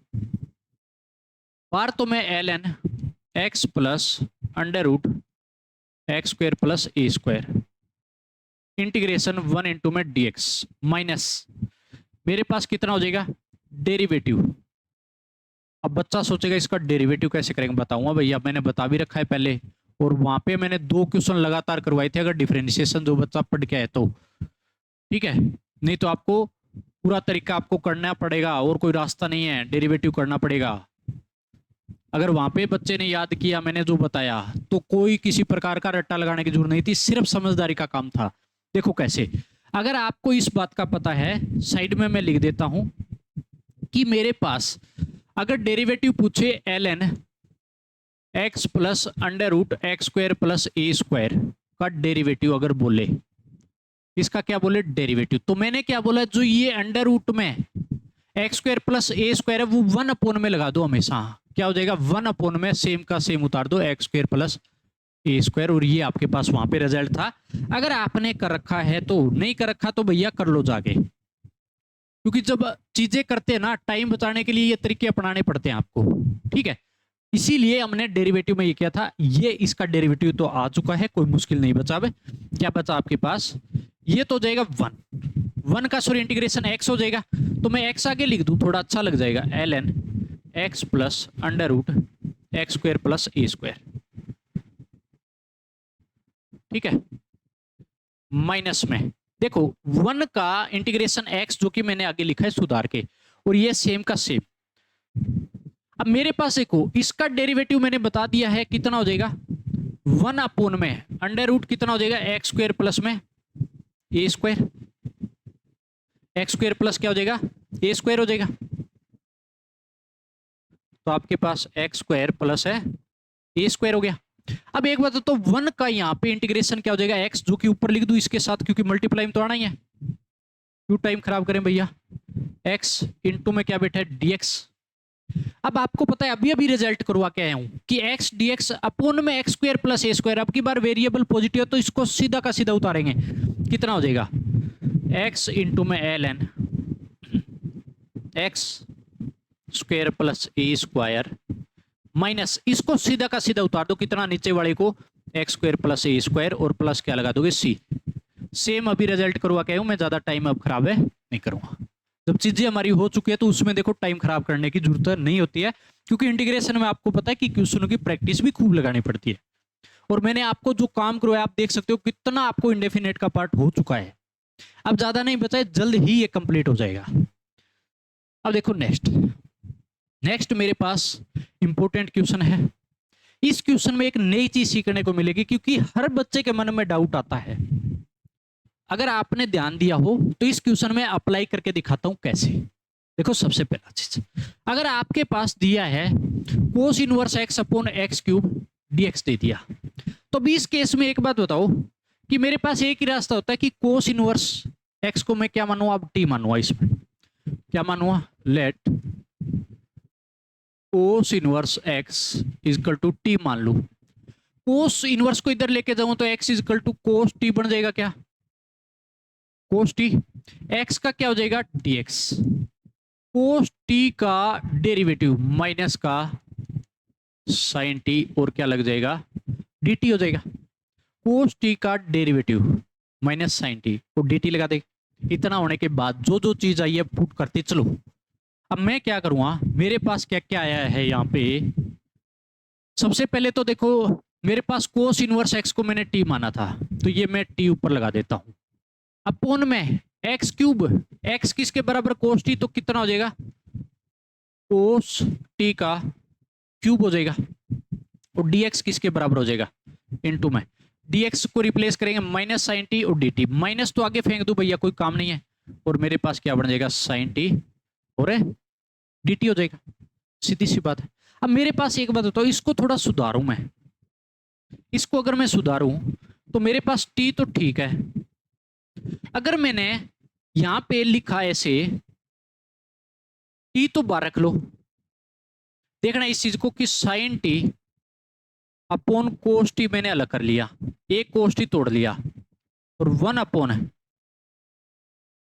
बार तो मैं l n x plus under root x square plus a square integration 1 into में dx माइनस मेरे पास कितना हो जाएगा डेरिवेटिव। अब बच्चा सोचेगा इसका डेरिवेटिव कैसे करेंगे, बताऊंगा भैया, मैंने बता भी रखा है पहले, और वहां पे मैंने 2 क्वेश्चन लगातार करवाए थे, अगर डिफरेंशिएशन जो बच्चा पढ़ के आए तो ठीक है, नहीं तो आपको पूरा तरीका आपको करना पड़ेगा और कोई रास्ता नहीं है, डेरिवेटिव करना पड़ेगा। अगर वहां पे बच्चे ने याद किया मैंने जो बताया तो कोई किसी प्रकार का रट्टा लगाने की जरूरत नहीं थी, सिर्फ समझदारी का काम था। देखो कैसे, अगर आपको इस बात का पता है, साइड में मैं लिख देता हूं कि मेरे पास अगर डेरिवेटिव पूछे l n x plus under root x square plus a square का डेरिवेटिव अगर बोले, इसका क्या बोले डेरिवेटिव, तो मैंने क्या बोला, जो ये अंडर रूट में x square plus a square है वो 1 अपॉन में लगा दो हमेशा, क्या हो जाएगा 1 अपॉन में सेम का सेम उतार दो x square plus a square, और ये आपके पास वहां पे रिजल्ट था। अगर आपने कर रखा है तो, नहीं कर रखा तो भैया कर लो जाके, क्योंकि जब चीजें करते हैं ना टाइम बचाने के लिए ये तरीके अपनाने पड़ते हैं आपको, ठीक है। इसीलिए हमने डेरिवेटिव में ये किया था। ये इसका डेरिवेटिव तो आ चुका है, कोई मुश्किल नहीं बचा। क्या बचा आपके पास, ये तो हो जाएगा 1 का सॉरी इंटीग्रेशन x हो जाएगा, तो मैं x आगे लिख दूं थोड़ा अच्छा लग जाएगा, l n x plus under root x square plus a square, ठीक है, माइनस में देखो 1 का इंटीग्रेशन x जो कि मैंने आगे लिखा है सुधार के, और ये सेम का सेम। अब मेरे पास देखो इसका डेरिवेटिव मैंने बता दिया है, कितना हो जाएगा 1 अपॉन में अंडर रूट कितना हो जाएगा एक्स स्क्वायर प्लस में ए स्क्वायर, एक्स स्क्वायर प्लस क्या हो जाएगा ए स्क्वायर हो जाएगा, तो आपके पास एक्स स्क्वायर प्लस है ए स्क्वायर हो गया। अब एक बात तो 1 का यहाँ पे इंटीग्रेशन क्या हो जाएगा x, जो कि ऊपर लिख दूं इसके साथ, क्योंकि मल्टीप्लाई में तो आना ही है, क्यों टाइम खराब करें भैया, x इंटू में क्या बैठा है dx। अब आपको पता है अभी अभी रिजल्ट करवा के आया हूं कि x dx अपॉन में x square plus a square, अब की बार वेरिएबल पॉजिटिव है तो इसको सीधा का सीधा उतारेंगे, कितना हो जाएगा x इंटू में l n x square plus a square minus इसको सीधा का सीधा उतार दो, कितना नीचे वाले को x square plus a square और प्लस क्या लगा दोगे सी। सेम अभी रिजल्ट करवा के आया हूं मैं, ज्यादा टाइम अब खराब है नहीं करूंगा। जब चीजें हमारी हो चुकी है तो उसमें देखो टाइम खराब करने की जरूरत नहीं होती है, क्योंकि इंटीग्रेशन में आपको पता है कि क्वेश्चनों की प्रैक्टिस भी खूब लगानी पड़ती है। और मैंने आपको जो काम करवाया आप देख सकते हो कितना आपको इंडेफिनेट का पार्ट हो चुका है, अब ज्यादा नहीं बचा है, जल्द ही ये कंप्लीट हो जाएगा। अब देखो नेक्स्ट मेरे पास इंपॉर्टेंट क्वेश्चन है। इस क्वेश्चन में एक नई चीज सीखने को मिलेगी, क्योंकि हर बच्चे के मन में डाउट आता है। अगर आपने ध्यान दिया हो तो इस क्वेश्चन में अप्लाई करके दिखाता हूं कैसे। देखो सबसे पहला चीज, अगर आपके पास दिया है कोस inverse x upon x cube dx दे दिया, तो भी इस केस में एक बात बताओ कि मेरे पास एक ही रास्ता होता है कि कोस इनवर्स एक्स को मैं क्या मानूंगा, अब टी मानूंगा, इसमें क्या मानूंगा, let cos inverse x equal to t मान लू। कोस इनवर्स को इधर लेके जाऊं तो x equal to cos t बन जाएगा क्या, कोस टी, एक्स का क्या हो जाएगा dx, कोस टी का डेरिवेटिव माइनस का साइन टी और क्या लग जाएगा dt हो जाएगा, कोस टी का डेरिवेटिव माइनस साइन टी और dt लगा दे। इतना होने के बाद जो जो चीज आई है पुट करते चलो। अब मैं क्या करूंगा, मेरे पास क्या क्या आया है यहाँ पे, सबसे पहले तो देखो मेरे पास कोस इनवर्स एक्स को मैंने टी माना था, तो ये मैं टी ऊपर लगा देता हूं। अपोन में एक्स क्यूब, एक्स किसके बराबर कोस टी, तो कितना हो जाएगा कोस टी का क्यूब हो जाएगा, और dx किसके बराबर हो जाएगा इनटू में dx को रिप्लेस करेंगे माइनस साइन टी और dt, माइनस तो आगे फेंक दो भैया कोई काम नहीं है, और मेरे पास क्या बन जाएगा साइन टी और dt हो जाएगा, सीधी सी बात है। अब मेरे पास एक बात बताओ, इसको थोड़ा सुधारूं मैं, इसको अगर मैं सुधारूं तो मेरे पास t तो ठीक है, अगर मैंने यहां पे लिखा ऐसे t तो बाहर रख लो, देखना इस चीज को कि sine t upon cos t मैंने अलग कर लिया, एक कोस टी तोड़ लिया, और 1 अपॉन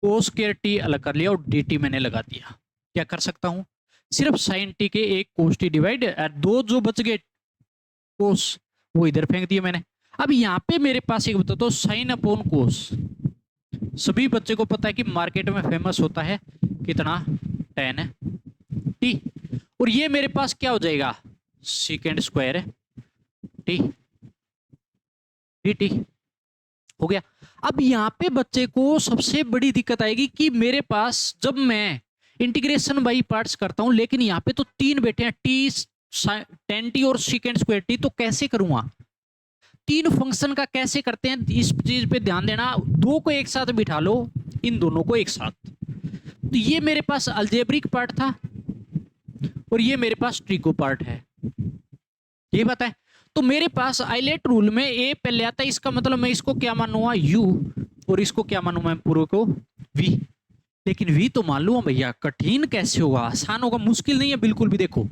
कोस स्क्वायर टी अलग कर लिया, और dt मैंने लगा दिया। क्या कर सकता हूं, सिर्फ साइन टी के एक कोस टी डिवाइड, दो जो बच गए कोस वो इधर फेंक दिए मैंने। अब यहाँ पे मेरे पास एक बता दो, साइन अपॉन कोस, सभी बच्चे को पता है कि मार्केट में फेमस होता है कितना tan टी, और ये मेरे पास क्या हो जाएगा सेकेंड स्क्वायर टी dt हो गया। अब यहाँ पे बच्चे को सबसे बड़ी दिक्कत आएगी कि मेरे पास जब मैं इंटीग्रेशन बाई पार्ट्स करता हूं, लेकिन यहाँ पे तो तीन बैठे हैं टी tan टी और सेकेंड स्क्वायर टी, तो कैसे करूंगा, तीन फंक्शन का कैसे करते हैं इस चीज पे ध्यान देना, दो को एक साथ बिठा लो, इन दोनों को एक साथ। तो ये मेरे पास अलजेब्रिक पार्ट था और ये मेरे पास ट्रिको पार्ट है, ये बताए। तो मेरे पास आइलेट रूल में ए पहले आता है, इसका मतलब मैं इसको क्या मानूंगा u, और इसको क्या मानूंगा मैं पूरे को v, लेकिन v तो मान लूंगा भैया, कठिन कैसे होगा, आसान होगा, मुश्किल नहीं है बिल्कुल भी, देखो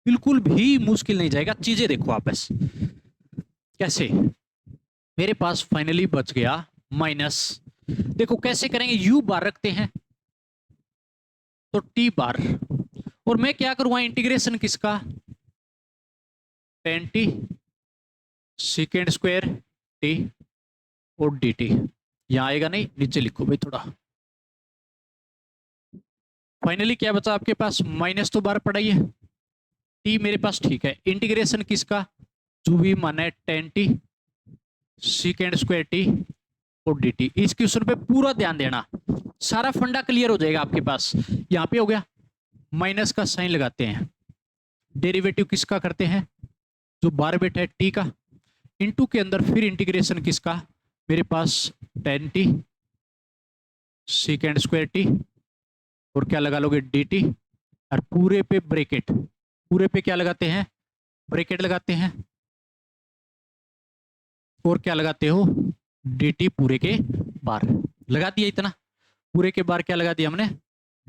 बिल्कुल भी मुश्किल नहीं जाएगा, चीजें देखो आप बस कैसे। मेरे पास फाइनली बच गया माइनस, देखो कैसे करेंगे, u बार रखते हैं तो t बार, और मैं क्या करूंगा इंटीग्रेशन किसका tan T second square T और dt, यहां आएगा नहीं, नीचे लिखो भाई थोड़ा। फाइनली क्या बचा आपके पास, माइनस तो बार पड़ा ही है, टी मेरे पास ठीक है, इंटीग्रेशन किसका जो भी माना है tan T second square T और dt। इस क्वेश्चन पे पूरा ध्यान देना, सारा फंडा क्लियर हो जाएगा आपके पास। यहाँ पे हो गया, माइनस का साइन लगाते हैं, डेरिवेटिव किसका करते हैं जो बार बैठा है टी का, इनटू के अंदर फिर इंटीग्रेशन किसका, मेरे पास tan T second square T और क्या लगा लोगे dt, और पूरे पे ब्रैकेट, पूरे पे क्या लगाते हैं ब्रैकेट लगाते हैं, और क्या लगाते हो dt पूरे के बार लगा दिया, इतना पूरे के बार क्या लगा दिया हमने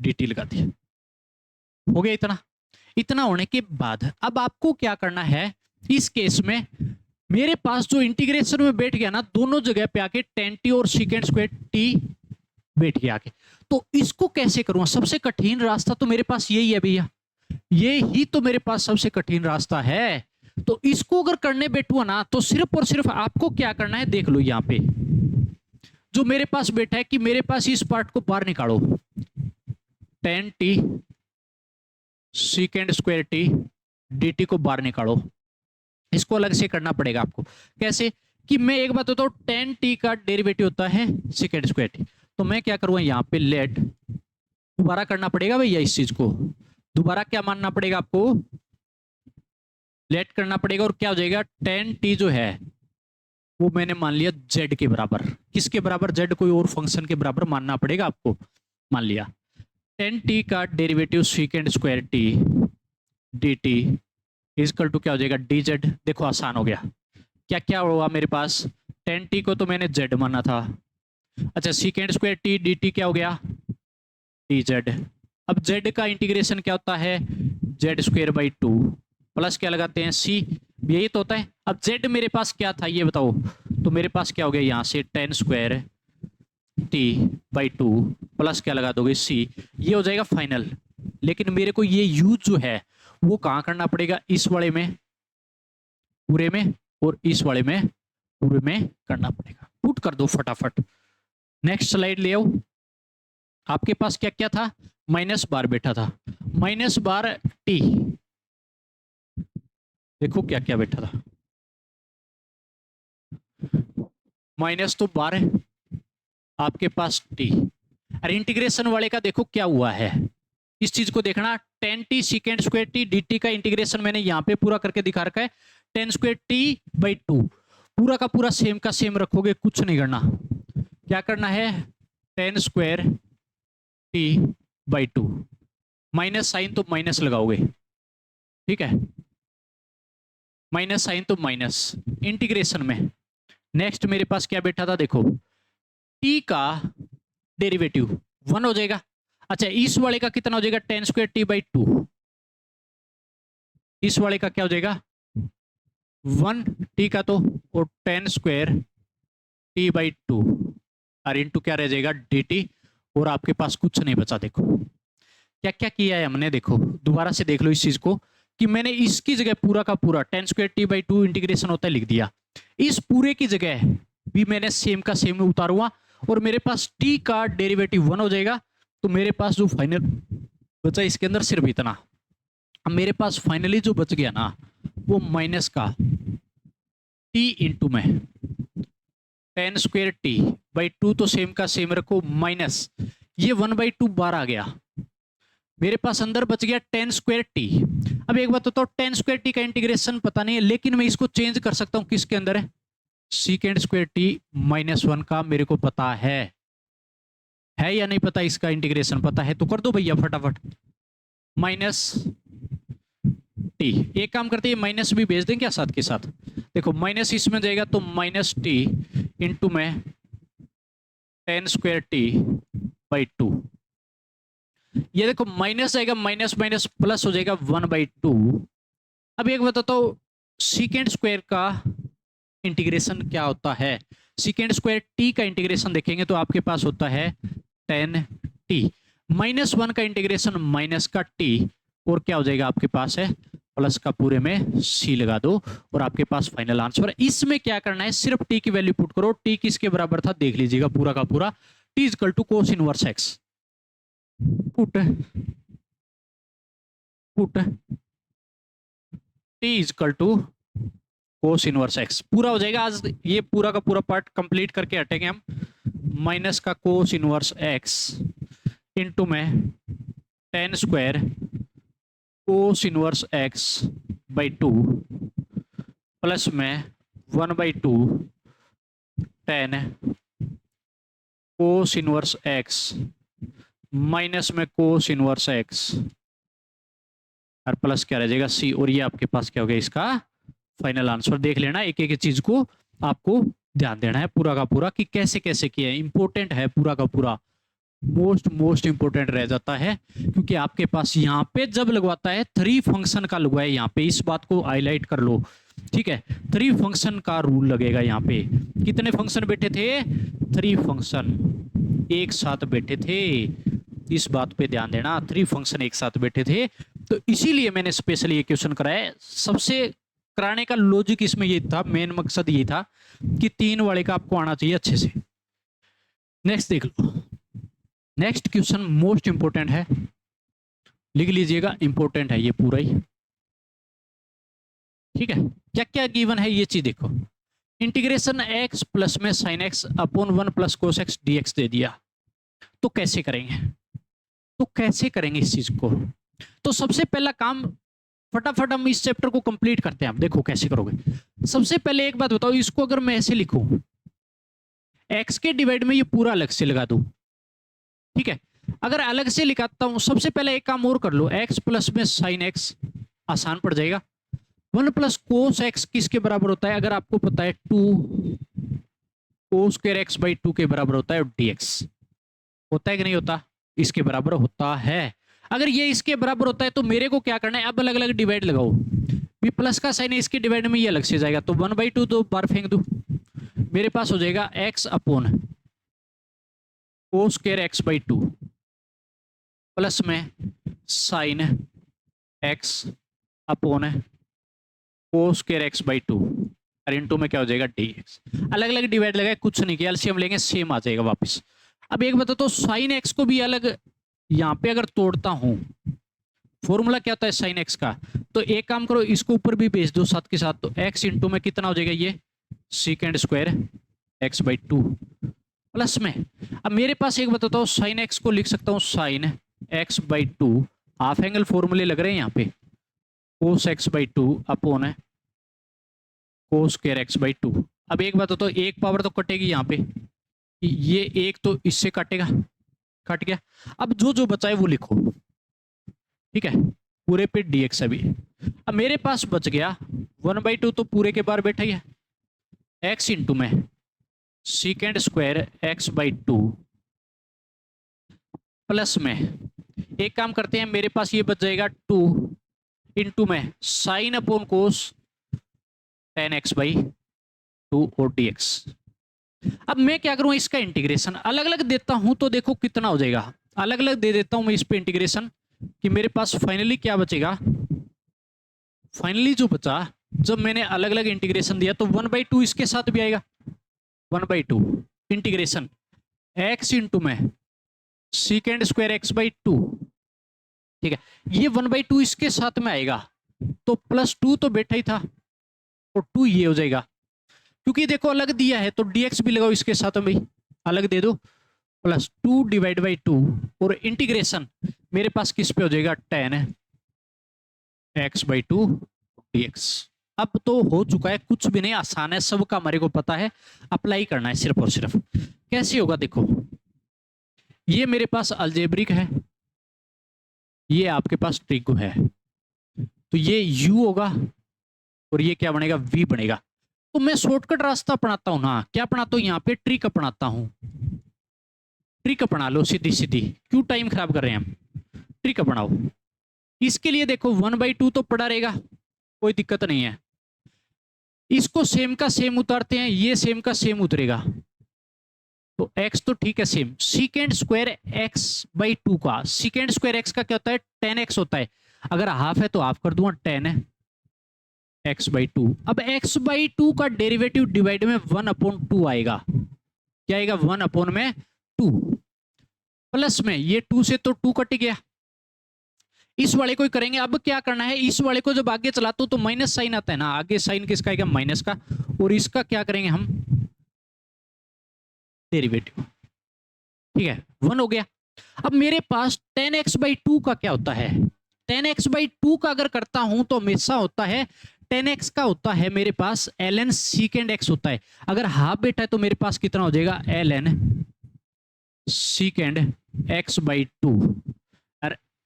dt लगा दिया, हो गया इतना। इतना होने के बाद अब आपको क्या करना है, इस केस में मेरे पास जो इंटीग्रेशन में बैठ गया ना, दोनों जगह पे आके tan टी और सेकेंड स्क्वायर टी बैठ गया आके, तो इसको कैसे करूंगा, सबसे कठिन रास्ता तो मेरे पास यही है भैया, ये ही तो मेरे पास सबसे कठिन रास्ता है। तो इसको अगर करने बैठूंगा ना, तो सिर्फ और सिर्फ आपको क्या करना है, देख लो यहाँ पे जो मेरे पास बैठा है कि मेरे पास इस पार्ट को बाहर निकालो, tan T second square t dt को बाहर निकालो, इसको अलग से करना पड़ेगा आपको। कैसे कि मैं एक बात बताऊं, tan टी का डेरिवेटिव होता है सेकेंड स्क्वायर टी, तो मैं क्या करूंगा यहाँ पे लेट, दोबारा करना पड़ेगा भैया, इस चीज को दोबारा क्या मानना पड़ेगा आपको, लेट करना पड़ेगा, और क्या हो जाएगा tan टी जो है वो मैंने मान लिया z के बराबर, किसके बराबर z, कोई और फंक्शन के बराबर मानना पड़ेगा आपको, मान लिया tan टी का derivative secant square t dt equal to क्या हो जाएगा dz। देखो आसान हो गया, क्या क्या होगा मेरे पास, tan टी को तो मैंने z माना था, अच्छा सेकेंड स्क्वायर टी dt क्या हो गया dz। अब z का इंटीग्रेशन क्या होता है z स्क्वायर बाई 2 प्लस क्या लगाते हैं c, यही तो होता है। अब z मेरे पास क्या था ये बताओ, तो मेरे पास क्या हो गया यहाँ से tan square t by two plus क्या लगा दोगे सी, ये हो जाएगा फाइनल। लेकिन मेरे को ये यूज जो है वो कहाँ करना पड़ेगा, इस वाले में पूरे में और इस वाले में पूरे में करना पड़ेगा। पुट कर दो फटाफट। नेक्स्ट स्लाइड ले आओ। आपके पास क्या क्या था, माइनस बार बैठा था, माइनस बार टी, देखो क्या क्या बैठा था, माइनस तो बार है आपके पास टी। और इंटीग्रेशन वाले का देखो क्या हुआ है, इस चीज को देखना, 10t second square t dt का इंटीग्रेशन मैंने यहां पे पूरा करके दिखा रखा है, 10 स्क्वायर टी बाई टू, पूरा का पूरा सेम का सेम रखोगे, कुछ नहीं करना। क्या करना है, 10 square t by two, minus sine तो माइनस लगाओगे, ठीक है, माइनस साइन तो माइनस इंटीग्रेशन में। नेक्स्ट मेरे पास क्या बैठा था, देखो टी का डेरिवेटिव 1 हो जाएगा। अच्छा इस वाले का कितना हो जाएगा, 10 स्क्वायर टी बाई टू, इस वाले का क्या हो जाएगा 1 टी का तो, और 10 स्क्वायर टी बाई टू और इंटू क्या रह जाएगा डी टी, और आपके पास कुछ नहीं बचा। देखो क्या क्या किया है हमने, देखो दोबारा से देख लो इस चीज को, कि मैंने इसकी जगह पूरा का पूरा 10 square t by to integration होता है लिख दिया, इस पूरे की जगह भी मैंने सेम का सेम में उतारूंगा, और मेरे पास टी का डेरिवेटिव 1 हो जाएगा। तो मेरे पास जो फाइनल बचा इसके अंदर सिर्फ इतना, अब मेरे पास फाइनली जो बच गया ना वो माइनस का टी इंटू में 10 स्क्वायर टी बाई टू, तो सेम का सेम रखो, माइनस ये 1 बाई टू बार आ गया, मेरे पास अंदर बच गया 10 स्क्वायर टी। अब एक बात बताओ, 10 स्क्वायर टी का इंटीग्रेशन पता नहीं है, लेकिन मैं इसको चेंज कर सकता हूं, किसके अंदर है, सीकेंड स्क्वायर टी माइनस 1 का मेरे को पता है या नहीं पता, इसका इंटीग्रेशन पता है तो कर दो भैया फटाफट, माइनस टी। एक काम करते हैं माइनस भी भेज दें क्या साथ के साथ, देखो माइनस इसमें जाएगा तो माइनस टी इंटू में 10 स्क्वायर टी बाई टू, ये देखो माइनस आएगा, माइनस माइनस प्लस हो जाएगा 1 बाई टू। अब एक बताता हूं सीकेंड स्क्वायर का इंटीग्रेशन क्या होता है, सीकेंड स्क्वायर टी का इंटीग्रेशन देखेंगे तो आपके पास होता है 10 टी, माइनस 1 का इंटीग्रेशन माइनस का टी, और क्या हो जाएगा आपके पास है प्लस का पूरे में सी लगा दो, और आपके पास फाइनल आंसर। इसमें क्या करना है, सिर्फ टी की वैल्यू पुट करो, टी किसके बराबर था देख लीजिएगा पूरा का पूरा, t is equal to cos inverse x, put t is equal to cos inverse x, पूरा हो जाएगा। आज ये पूरा का पूरा पार्ट कंप्लीट करके हटेंगे हम, माइनस का कोस इनवर्स एक्स इंटू में 10 square cos inverse x by two plus में 1 by two 10 cos inverse x minus में कोस इनवर्स एक्स और प्लस क्या रह जाएगा सी, और ये आपके पास क्या हो गया इसका फाइनल आंसर। देख लेना एक एक चीज को आपको ध्यान देना है पूरा का पूरा कि कैसे कैसे किया है, इंपॉर्टेंट है पूरा का पूरा, मोस्ट इंपोर्टेंट रह जाता है, क्योंकि आपके पास यहाँ पे जब लगवाता है 3 फंक्शन का लगवाए, यहाँ पे इस बात को हाईलाइट कर लो, ठीक है, 3 फंक्शन का रूल लगेगा। यहाँ पे कितने फंक्शन बैठे थे, 3 फंक्शन एक साथ बैठे थे, इस बात पे ध्यान देना, 3 फंक्शन एक साथ बैठे थे, तो इसीलिए मैंने स्पेशली ये क्वेश्चन कराया। सबसे कराने का लॉजिक इसमें ये था, मेन मकसद ये था कि 3 वाले का आपको आना चाहिए अच्छे से। नेक्स्ट देख लो, नेक्स्ट क्वेश्चन मोस्ट इंपोर्टेंट है, लिख लीजिएगा, इंपोर्टेंट है ये पूरा ही, ठीक है। क्या क्या गिवन है ये चीज देखो, इंटीग्रेशन x प्लस में sine x upon 1 plus cos x dx दे दिया, तो कैसे करेंगे, इस चीज को। तो सबसे पहला काम फटाफट हम इस चैप्टर को कंप्लीट करते हैं। आप देखो कैसे करोगे। सबसे पहले एक बात बताओ, इसको अगर मैं ऐसे लिखूं, x के डिवाइड में ये पूरा अलग से लगा दूं, ठीक है। अगर अलग से लिखाता हूं, सबसे पहले एक काम और कर लो, x प्लस में साइन x आसान पड़ जाएगा, 1 प्लस कोस x किसके बराबर होता है, अगर आपको पता है 2 कोस स्क्वायर x बाई 2 के बराबर होता है, dx होता है कि नहीं होता, इसके बराबर होता है। अगर ये इसके बराबर होता है तो मेरे को क्या करना है, अब अलग अलग डिवाइड लगाओ, भी प्लस का साइन है इसके डिवाइड में ये अलग से जाएगा, तो 1/2 तो बार फेंक दो, मेरे पास हो जाएगा x upon cos square x by two plus में sine x upon cos square x by two और इनटू में क्या हो जाएगा डी एक्स। अलग अलग डिवाइड लगाए, कुछ नहीं किया, एलसीएम लेंगे सेम आ जाएगा वापस। अब एक बता तो साइन एक्स को भी अलग यहाँ पे अगर तोड़ता हूं, फॉर्मूला क्या होता है साइन एक्स का, तो एक काम करो इसको ऊपर भी भेज दो साथ के साथ, तो एक्स इंटू में कितना हो जाएगा ये secant square x by two plus में। अब मेरे पास एक बताता हूँ साइन एक्स को लिख सकता हूँ sine x by to, half angle फॉर्मूले लग रहे हैं यहाँ पे, cos x by two upon cos square x by to. अब एक बात तो एक पावर तो कटेगी यहाँ पे, ये एक तो इससे कटेगा, कट गया। अब जो जो बचा है वो लिखो, ठीक है, पूरे पे dx अभी। अब मेरे पास बच गया 1/2 तो पूरे के बाहर बैठा ही है, x इंटू में second square x by two plus में एक काम करते हैं, मेरे पास ये बच जाएगा 2 इंटू में sine upon cos ten x by two और dx। अब मैं क्या करूं, इसका इंटीग्रेशन अलग अलग देता हूं तो देखो कितना हो जाएगा, अलग अलग दे देता हूं मैं इस पे इंटीग्रेशन, कि मेरे पास फाइनली क्या बचेगा, फाइनली जो बचा जब मैंने अलग अलग इंटीग्रेशन दिया तो 1/2 इसके साथ भी आएगा, 1/2 इंटीग्रेशन x इंटू में second square x by to, ठीक है, ये 1/2 इसके साथ में आएगा तो +2 तो बैठा ही था और 2 ये हो जाएगा, क्योंकि देखो अलग दिया है तो dx भी लगाओ इसके साथ में भाई, अलग दे दो, +2 डिवाइड बाई 2 और इंटीग्रेशन मेरे पास किस पे हो जाएगा 10 x बाई टू dx। अब तो हो चुका है, कुछ भी नहीं, आसान है, सबका हमारे को पता है, अप्लाई करना है सिर्फ और सिर्फ। कैसे होगा देखो, ये मेरे पास अलजेब्रिक है, ये आपके पास ट्रिक है, तो ये u होगा और ये क्या बनेगा v बनेगा। तो मैं शॉर्टकट रास्ता अपनाता हूं ना, क्या अपनाता हूं, यहाँ पे ट्रिक अपनाता हूं, ट्रिक अपना लो सीधी सीधी, क्यों टाइम खराब कर रहे हैं हम, ट्रिक अपनाओ। इसके लिए देखो 1/2 तो पड़ा रहेगा, कोई दिक्कत नहीं है, इसको सेम का सेम उतारते हैं, ये सेम का सेम उतरेगा, तो x तो ठीक है same, secant square x by to का, सीकेंड स्क्वायर एक्स का क्या होता है 10x होता है, अगर हाफ है तो हाफ कर दूंगा 10 x बाई टू। अब x बाई टू का डेरिवेटिव डिवाइड में 1/2 आएगा, क्या आएगा 1/2 प्लस में ये 2 से तो 2 कट गया, इस वाले को ही करेंगे। अब क्या करना है, इस वाले को जब आगे चलाते हो तो माइनस साइन आता है ना, आगे साइन किसका आएगा माइनस का, और इसका क्या करेंगे हम डेरिवेटिव, ठीक है 1 हो गया। अब मेरे पास 10x बाई टू का क्या होता है, 10x बाई टू का अगर करता हूं तो हमेशा होता है 10x का होता है मेरे पास ln सीकेंड x होता है, अगर हाफ बेटा है तो मेरे पास कितना हो जाएगा ln सीकेंड x by two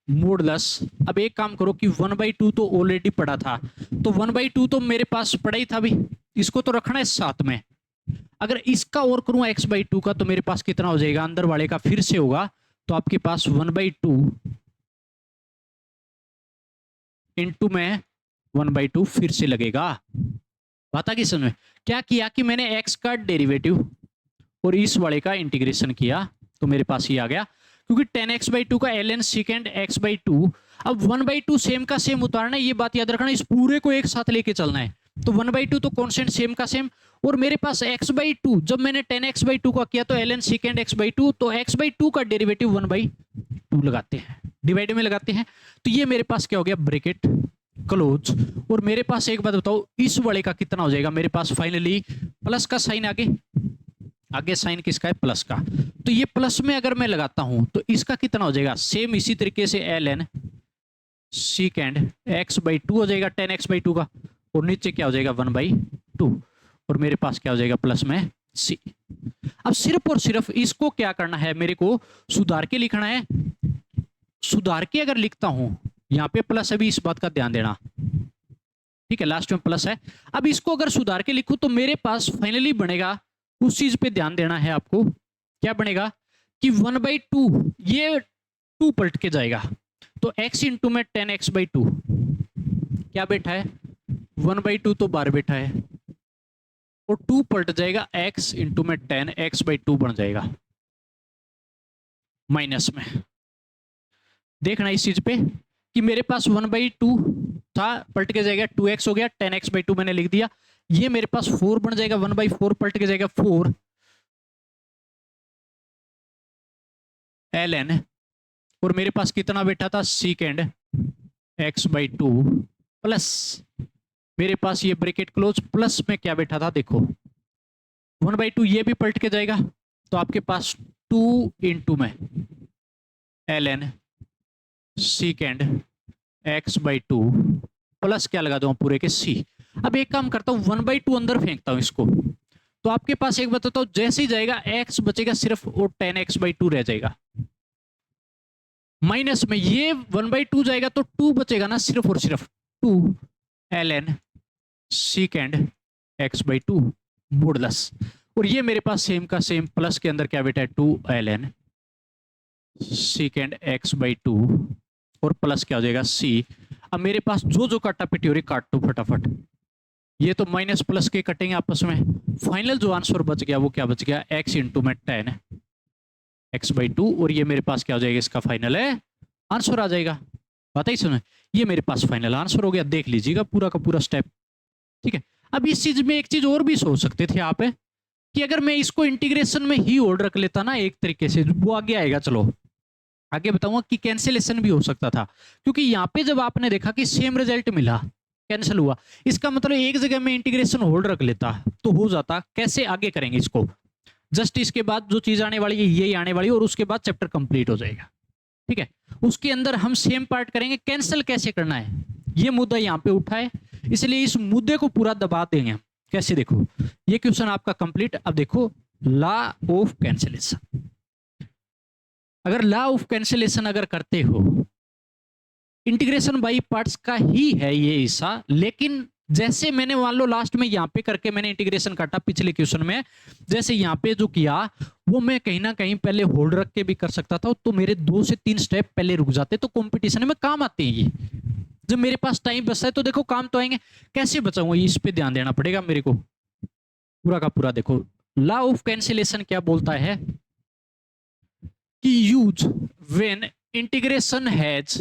modulus. अब एक काम करो कि 1/2 तो ऑलरेडी पड़ा था, तो 1/2 तो मेरे पास पड़ा ही था भी, इसको तो रखना है साथ में, अगर इसका और करूं x बाई टू का तो मेरे पास कितना हो जाएगा, अंदर वाले का फिर से होगा, तो आपके पास 1/2 इंटू में 1/2 फिर से लगेगा। बात आ गई समझ में, क्या किया कि मैंने x का डेरिवेटिव और इस वाले का इंटीग्रेशन किया तो मेरे पास ये आ गया, क्योंकि 10x बाई टू का ln सीकेंड x बाई टू, अब 1/2 सेम का सेम उतारना है, ये बात याद रखना, इस पूरे को एक साथ लेके चलना है, तो 1/2 तो कॉन्स्टेंट सेम का सेम, और मेरे पास x बाई टू, जब मैंने 10x बाई टू का किया तो ln सीकेंड x बाई टू, तो x बाई टू का डेरिवेटिव 1/2 लगाते हैं, डिवाइड में लगाते हैं, तो ये मेरे पास क्या हो गया ब्रैकेट क्लोज। और मेरे पास एक बात बताओ, इस वाले का कितना हो जाएगा, मेरे पास फाइनली प्लस का साइन आगे, आगे साइन किसका है प्लस का, तो ये प्लस में अगर मैं लगाता हूं तो इसका कितना हो जाएगा, सेम इसी तरीके से ln सीकेंड x बाई टू हो जाएगा 10x बाई टू का, और नीचे क्या हो जाएगा 1/2, और मेरे पास क्या हो जाएगा प्लस में c। अब सिर्फ और सिर्फ इसको क्या करना है, मेरे को सुधार के लिखना है, सुधार के अगर लिखता हूं, यहां पे प्लस, अभी इस बात का ध्यान देना, ठीक है लास्ट में प्लस है, अब इसको अगर सुधार के लिखूं तो मेरे पास फाइनली बनेगा, उस चीज पे ध्यान देना है आपको, क्या बनेगा कि 1/2 ये 2 पलट के जाएगा, तो x इंटू में 10x बाई टू क्या बैठा है 1/2 तो बार बैठा है, और 2 पलट जाएगा x इंटू में 10x बाई टू बन जाएगा, माइनस में। देखना इस चीज पे कि मेरे पास 1/2 था, पलट के जाएगा 2x हो गया, 10x/2 मैंने लिख दिया। ये मेरे पास 4 बन जाएगा, 1/4 पलट के जाएगा 4 ln, और मेरे पास कितना बैठा था सेकेंड x/2 प्लस मेरे पास ये ब्रैकेट क्लोज प्लस में क्या बैठा था देखो 1/2, ये भी पलट के जाएगा तो आपके पास 2 इंटू में ln सेकेंड x/2 प्लस क्या लगा दूं पूरे के c। अब एक काम करता हूं 1/2 अंदर फेंकता हूं इसको, तो आपके पास एक बताता हूं जैसे ही जाएगा x बचेगा सिर्फ और 10x/2 रह जाएगा। माइनस में ये 1/2 जाएगा तो 2 बचेगा ना सिर्फ और सिर्फ 2 ln सेकेंड x/2 मोडुलस, और ये मेरे पास सेम का सेम प्लस के अंदर क्या बेटा है 2 ln सेकेंड x/2 और प्लस क्या हो जाएगा c। अब मेरे पास जो जो काटा पिटी हो रही काट दो फटाफट, ये तो माइनस प्लस के कटेंगे आपस में। फाइनल जो आंसर बच गया वो क्या बच गया x इंटू में 10 x/2, और ये मेरे पास क्या हो जाएगा इसका फाइनल है आंसर आ जाएगा। बात ही सुनो, ये मेरे पास फाइनल आंसर हो गया। देख लीजिएगा पूरा का पूरा स्टेप, ठीक है। अब इस चीज में एक चीज और भी सोच सकते थे आप कि अगर मैं इसको इंटीग्रेशन में ही होल्ड रख लेता ना एक तरीके से, वो आगे आएगा, चलो आगे बताऊंगा कि कैंसिलेशन भी हो सकता था, क्योंकि यहाँ पे जब आपने देखा कि सेम रिजल्ट मिला कैंसिल हुआ, इसका मतलब एक जगह में इंटीग्रेशन होल्ड रख लेता तो हो जाता। कैसे आगे करेंगे इसको, जस्ट इसके बाद जो चीज आने वाली है यही आने वाली है, और उसके बाद चैप्टर कंप्लीट हो जाएगा, ठीक है। उसके अंदर हम सेम पार्ट करेंगे, कैंसिल कैसे करना है ये मुद्दा यहाँ पे उठा है, इसलिए इस मुद्दे को पूरा दबा देंगे हम। कैसे देखो ये क्वेश्चन आपका कंप्लीट। अब देखो लॉ ऑफ कैंसिलेशन, अगर लॉ ऑफ कैंसिलेशन अगर करते हो, इंटीग्रेशन बाई पार्ट्स का ही है ये हिस्सा, लेकिन जैसे मैंने मान लो लास्ट में यहाँ पे करके मैंने इंटीग्रेशन काटा पिछले क्वेश्चन में, जैसे यहाँ पे जो किया वो मैं कहीं ना कहीं पहले होल्ड रख के भी कर सकता था, तो मेरे 2 से 3 स्टेप पहले रुक जाते, तो कंपटीशन में काम आते हैं ये। जब मेरे पास टाइम बचता है तो देखो काम तो आएंगे, कैसे बचाऊंगा इस पे ध्यान देना पड़ेगा मेरे को पूरा का पूरा। देखो लॉ ऑफ कैंसिलेशन क्या बोलता है कि use when integration has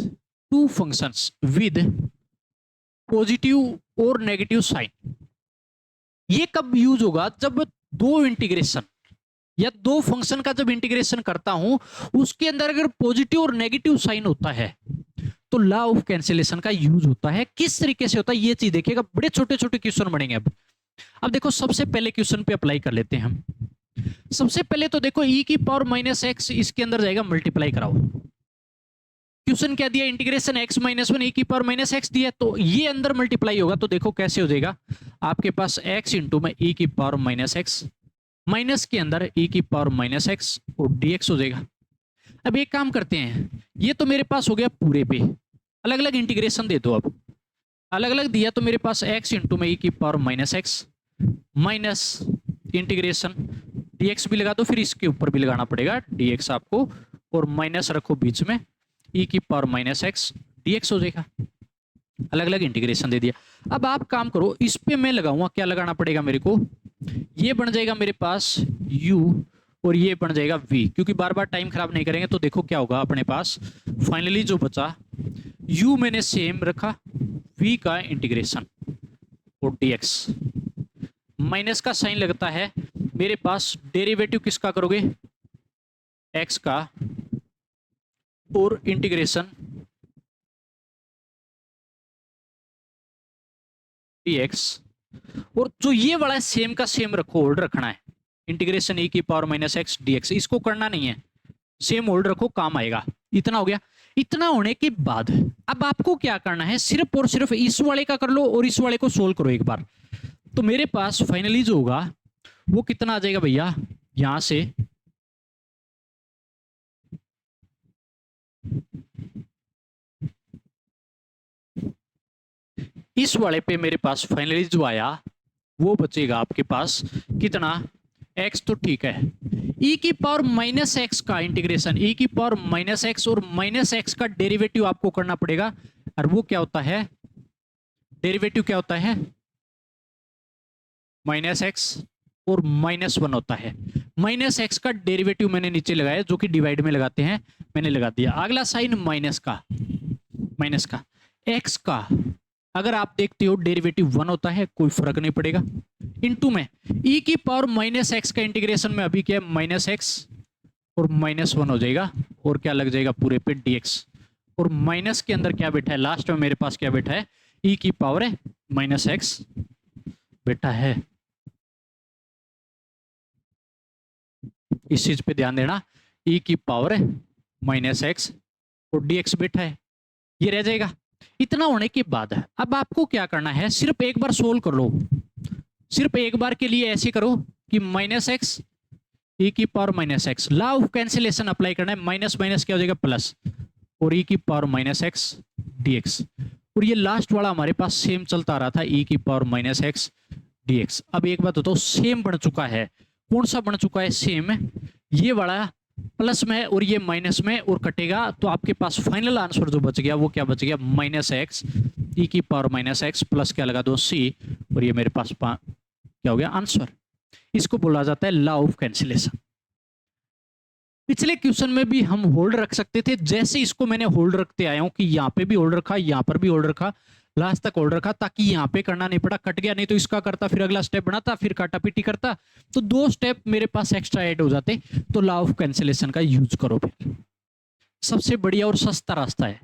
two functions with positive और नेगेटिव साइन। ये कब यूज होगा, जब दो इंटीग्रेशन या दो फंक्शन का जब इंटीग्रेशन करता हूं उसके अंदर अगर पॉजिटिव और नेगेटिव साइन होता है तो लॉ ऑफ कैंसिलेशन का यूज होता है। किस तरीके से होता है ये चीज देखिएगा, बड़े छोटे छोटे क्वेश्चन बनेंगे। अब देखो सबसे पहले क्वेश्चन पे अप्लाई कर लेते हैं हम। सबसे पहले तो देखो e की पावर माइनस एक्स इसके अंदर जाएगा, मल्टीप्लाई कराओ। क्वेश्चन क्या दिया, इंटीग्रेशन x माइनस 1 e की पावर माइनस एक्स दिया, तो ये अंदर मल्टीप्लाई होगा, तो देखो कैसे हो जाएगा आपके पास x इंटू में e की पावर माइनस एक्स, माइनस के अंदर e की पावर माइनस एक्स और dx हो जाएगा। अब एक काम करते हैं, ये तो मेरे पास हो गया पूरे पे, अलग अलग इंटीग्रेशन दे दो। अब अलग अलग दिया तो मेरे पास x इंटू में e की power minus x minus integration dx भी लगा दो, फिर इसके ऊपर भी लगाना पड़ेगा dx आपको, और माइनस रखो बीच में e की पावर माइनस एक्स dx हो जाएगा। अलग अलग इंटीग्रेशन दे दिया। अब आप काम करो, इस पे मैं लगाऊंगा, क्या लगाना पड़ेगा मेरे को, ये बन जाएगा मेरे पास u और ये बन जाएगा v, क्योंकि बार बार टाइम खराब नहीं करेंगे। तो देखो क्या होगा अपने पास फाइनली जो बचा, u मैंने सेम रखा, v का इंटीग्रेशन और dx, माइनस का साइन लगता है मेरे पास, डेरिवेटिव किसका करोगे x का और इंटीग्रेशन dx, और जो ये वाला है सेम का सेम रखो, होल्ड रखना है, इंटीग्रेशन e की पावर माइनस एक्स dx, इसको करना नहीं है, सेम होल्ड रखो, काम आएगा। इतना हो गया। इतना होने के बाद अब आपको क्या करना है, सिर्फ और सिर्फ इस वाले का कर लो और इस वाले को सोल्व करो एक बार। तो मेरे पास फाइनली जो होगा वो कितना आ जाएगा भैया, यहां से इस वाले पे मेरे पास फाइनली जो आया वो बचेगा आपके पास कितना, x तो ठीक है, e की पावर माइनस एक्स का इंटीग्रेशन, e की पावर माइनस एक्स और माइनस एक्स का डेरिवेटिव आपको करना पड़ेगा, और वो क्या होता है, डेरिवेटिव क्या होता है माइनस एक्स और -1 होता है। -x का डेरिवेटिव मैंने नीचे लगाया, जो कि डिवाइड में लगाते हैं, मैंने लगा दिया। अगला साइन माइनस का, x का अगर आप देखते हो डेरिवेटिव 1 होता है, कोई फर्क नहीं पड़ेगा। इनटू में e की पावर -x का इंटीग्रेशन में अभी क्या है, -x और -1 हो जाएगा, और क्या लग जाएगा पूरे पे dx, और माइनस के अंदर क्या बैठा है, लास्ट में मेरे पास क्या बैठा है, e की पावर है -x बैठा है। इस चीज पे ध्यान देना, e की पावर है -x और dx बैठा है, ये रह जाएगा। इतना होने के बाद अब आपको क्या करना है, सिर्फ एक बार सोल्व कर लो, सिर्फ एक बार के लिए ऐसे करो कि -x e की power -x, law of cancellation apply करना है, माइनस माइनस क्या हो जाएगा प्लस, और e की पावर -x dx, और ये लास्ट वाला हमारे पास सेम चलता आ रहा था, e की पावर -x dx। अब एक बात बताओ, सेम बन चुका है, कौन सा बन चुका है, सेम, ये वाला प्लस में और ये माइनस में, और कटेगा तो आपके पास फाइनल आंसर जो बच गया वो क्या बच गया, -x e की पावर -x प्लस क्या लगा दो c, और ये मेरे पास क्या हो गया आंसर। इसको बोला जाता है लॉ ऑफ कैंसिलेशन। पिछले क्वेश्चन में भी हम होल्ड रख सकते थे, जैसे इसको मैंने होल्ड रखते आया हूं कि यहाँ पे भी होल्ड रखा, यहाँ पर भी होल्ड रखा, लास्ट तक होल्ड रखा, ताकि यहाँ पे करना नहीं पड़ा, कट गया नहीं तो इसका करता, फिर अगला स्टेप बनाता, फिर काटा पीटी करता, तो 2 स्टेप मेरे पास एक्स्ट्रा ऐड हो जाते। तो लॉ ऑफ कैंसिलेशन का यूज करो, फिर सबसे बढ़िया और सस्ता रास्ता है,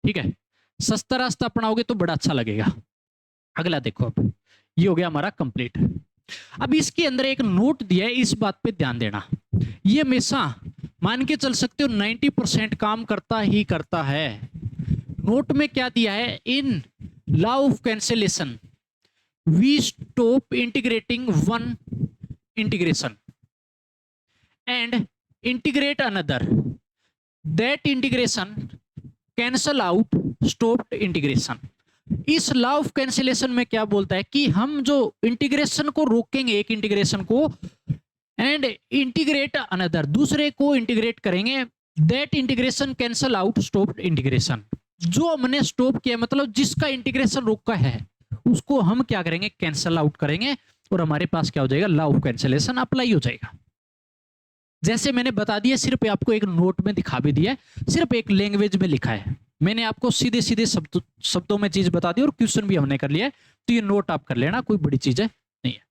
ठीक है, सस्ता रास्ता अपनाओगे तो बड़ा अच्छा लगेगा। अगला देखो, अब ये हो गया हमारा कंप्लीट। अब इसके अंदर एक नोट दिया है, इस बात पे ध्यान देना, ये हमेशा मान के चल सकते हो 90% काम करता ही करता है। नोट में क्या दिया है, in law of cancellation we stop integrating one integration and integrate another, that integration cancel out stopped integration. इस लॉ ऑफ कैंसिलेशन में क्या बोलता है कि हम जो इंटीग्रेशन को रोकेंगे, एक इंटीग्रेशन को, एंड इंटीग्रेट अनदर, दूसरे को इंटीग्रेट करेंगे, that integration cancel out stopped integration. जो हमने स्टॉप किया, मतलब जिसका इंटीग्रेशन रोका है, उसको हम क्या करेंगे, कैंसल आउट करेंगे, और हमारे पास क्या हो जाएगा, लॉ ऑफ कैंसिलेशन अप्लाई हो जाएगा। जैसे मैंने बता दिया, सिर्फ आपको एक नोट में दिखा भी दिया है, सिर्फ एक लैंग्वेज में लिखा है, मैंने आपको सीधे सीधे शब्दों में चीज बता दी, और क्वेश्चन भी हमने कर लिया है, तो ये नोट आप कर लेना, कोई बड़ी चीज है नहीं है।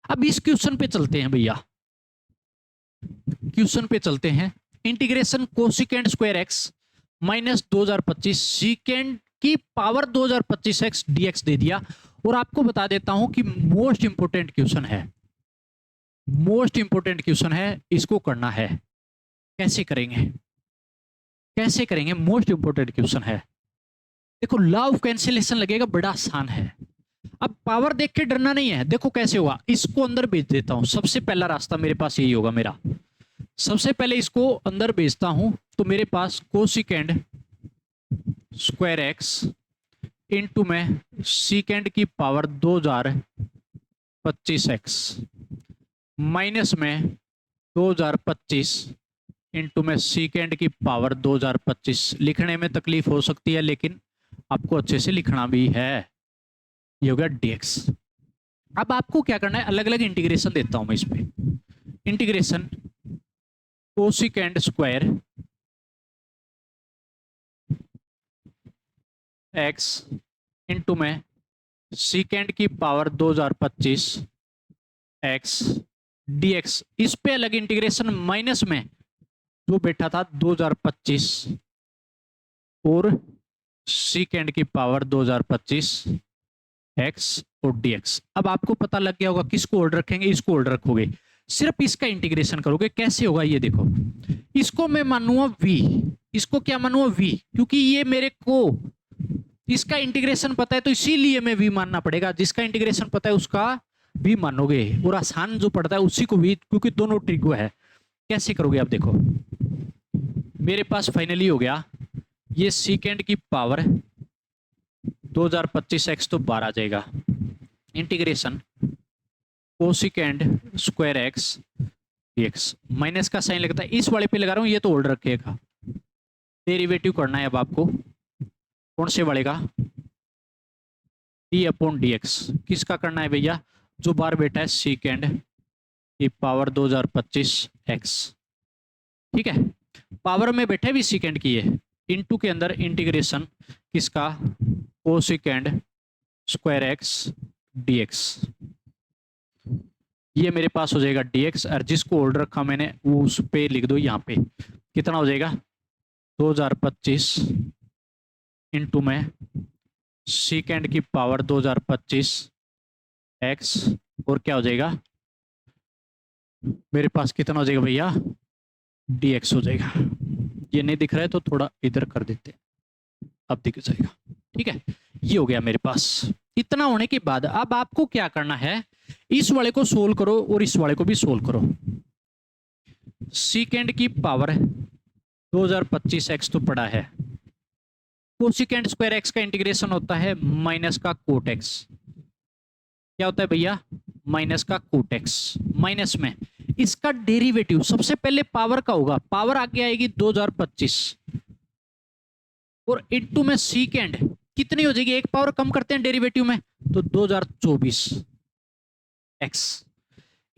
अब इस क्वेश्चन पे चलते हैं भैया, क्वेश्चन पे चलते हैं। Integration cosecant square x minus 2025 सीकेंड की पावर 2025 एक्स डीएक्स दे दिया, और आपको बता देता हूं कि मोस्ट इंपोर्टेंट क्वेश्चन है, मोस्ट इंपोर्टेंट क्वेश्चन है, इसको करना है। कैसे करेंगे, कैसे करेंगे, मोस्ट इंपोर्टेंट क्वेश्चन है। देखो लॉ ऑफ कैंसिलेशन लगेगा, बड़ा आसान है। अब पावर देख के डरना नहीं है, देखो कैसे होगा, इसको अंदर भेज देता हूं, सबसे पहला रास्ता मेरे पास यही होगा मेरा, सबसे पहले इसको अंदर भेजता हूं, तो मेरे पास कोसिकेंड स्क्वायर एक्स इंटू में सीकेंड की पावर 2025 एक्स माइनस में 2025, इंटू में सीकेंड की पावर 2025। लिखने में तकलीफ हो सकती है, लेकिन आपको अच्छे से लिखना भी है। ये हो गया dx। अब आपको क्या करना है, अलग अलग इंटीग्रेशन देता हूं मैं इस पे, integration cosecant square x into में सीकेंड की पावर 2025 एक्स dx। इस पे अलग इंटीग्रेशन, माइनस में जो बैठा था 2025 और सीकेंड की पावर 2025 एक्स और dx। अब आपको पता लग गया होगा किसको होल्ड रखेंगे, इसको होल्ड रखोगे, सिर्फ इसका इंटीग्रेशन करोगे। कैसे होगा ये देखो, इसको मैं मानूंगा v, इसको क्या मानूंगा v, क्योंकि ये मेरे को इसका इंटीग्रेशन पता है, तो इसीलिए मैं v मानना पड़ेगा, जिसका इंटीग्रेशन पता है उसका v मानोगे, और आसान जो पड़ता है उसी को v, क्योंकि दोनों ट्रिको है। कैसे करोगे, आप देखो मेरे पास फाइनली हो गया, ये सीकेंड की पावर 2025 एक्स तो 12 आ जाएगा, integration cosecant square x dx, minus का साइन लगता है, इस वाले पे लगा रहा हूं, ये तो होल्ड रखेगा, डेरिवेटिव करना है अब आपको, कौन से वाले का, डी अपॉन डीएक्स। किसका करना है भैया, जो बार बैठा है सीकेंड की पावर 2025 एक्स, ठीक है, पावर में बैठे भी सीकेंड की है, इनटू के अंदर इंटीग्रेशन किसका, कोसेकेंड स्क्वायर एक्स डीएक्स, ये मेरे पास हो जाएगा डीएक्स, और जिसको होल्ड रखा मैंने वो उस पे लिख दो, यहाँ पे कितना हो जाएगा 2025 इंटू में सीकेंड की पावर 2025 एक्स, और क्या हो जाएगा मेरे पास, कितना हो जाएगा भैया डीएक्स हो जाएगा। ये नहीं दिख रहा है तो थोड़ा इधर कर देते हैं, अब दिख जाएगा, ठीक है, ये हो गया मेरे पास। इतना होने के बाद अब आपको क्या करना है, इस वाले को सोल्व करो और इस वाले को भी सोल्व करो। सीकेंड की पावर 2025 एक्स तो पड़ा है, कोसेकेंड स्क्वायर एक्स का इंटीग्रेशन होता है माइनस का कोट एक्स, क्या होता है भैया माइनस का कोट एक्स, माइनस में इसका डेरिवेटिव सबसे पहले पावर का होगा, पावर आगे आएगी 2025 और इनटू में सीकेंड कितनी हो जाएगी, एक पावर कम करते हैं डेरिवेटिव में तो 2024 एक्स,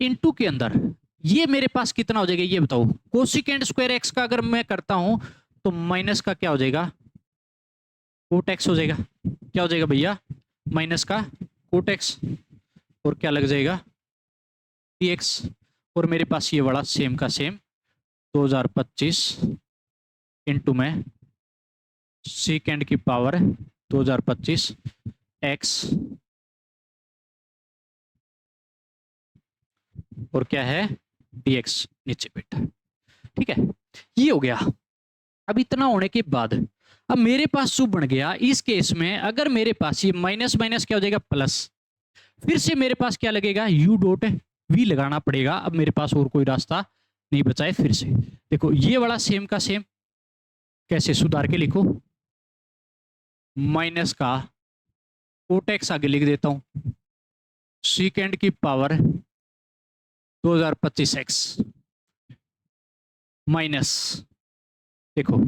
इनटू के अंदर ये मेरे पास कितना हो जाएगा ये बताओ, कोसेकेंड स्क्वायर एक्स का अगर मैं करता हूं तो माइनस का क्या हो जाएगा कोट एक्स हो जाएगा, क्या हो जाएगा भैया माइनस का कोट एक्स, और क्या लग जाएगा dx, और मेरे पास ये वाला सेम का सेम 2025 इंटू में सीकेंड की पावर 2025 एक्स, और क्या है dx नीचे बैठा, ठीक है, ये हो गया। अब इतना होने के बाद अब मेरे पास जो बन गया, इस केस में अगर मेरे पास ये माइनस माइनस क्या हो जाएगा प्लस, फिर से मेरे पास क्या लगेगा u डॉट v लगाना पड़ेगा, अब मेरे पास और कोई रास्ता नहीं बचा है। फिर से देखो ये वाला सेम का सेम कैसे सुधार के लिखो, माइनस का कोट एक्स आगे लिख देता हूं, सीकेंड की पावर 2025 एक्स माइनस, देखो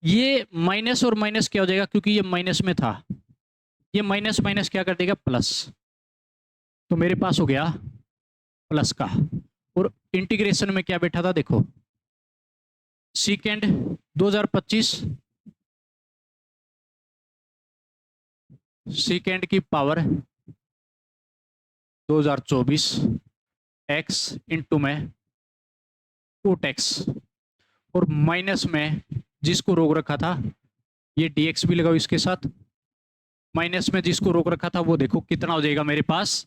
ये माइनस और माइनस क्या हो जाएगा, क्योंकि ये माइनस में था, ये माइनस माइनस क्या कर देगा प्लस, तो मेरे पास हो गया प्लस का, और इंटीग्रेशन में क्या बैठा था देखो सीकेंड 2025 सीकेंड की पावर 2024 एक्स इंटू में कोट एक्स, और माइनस में जिसको रोक रखा था ये dx भी लगाओ इसके साथ, माइनस में जिसको रोक रखा था वो देखो कितना हो जाएगा मेरे पास,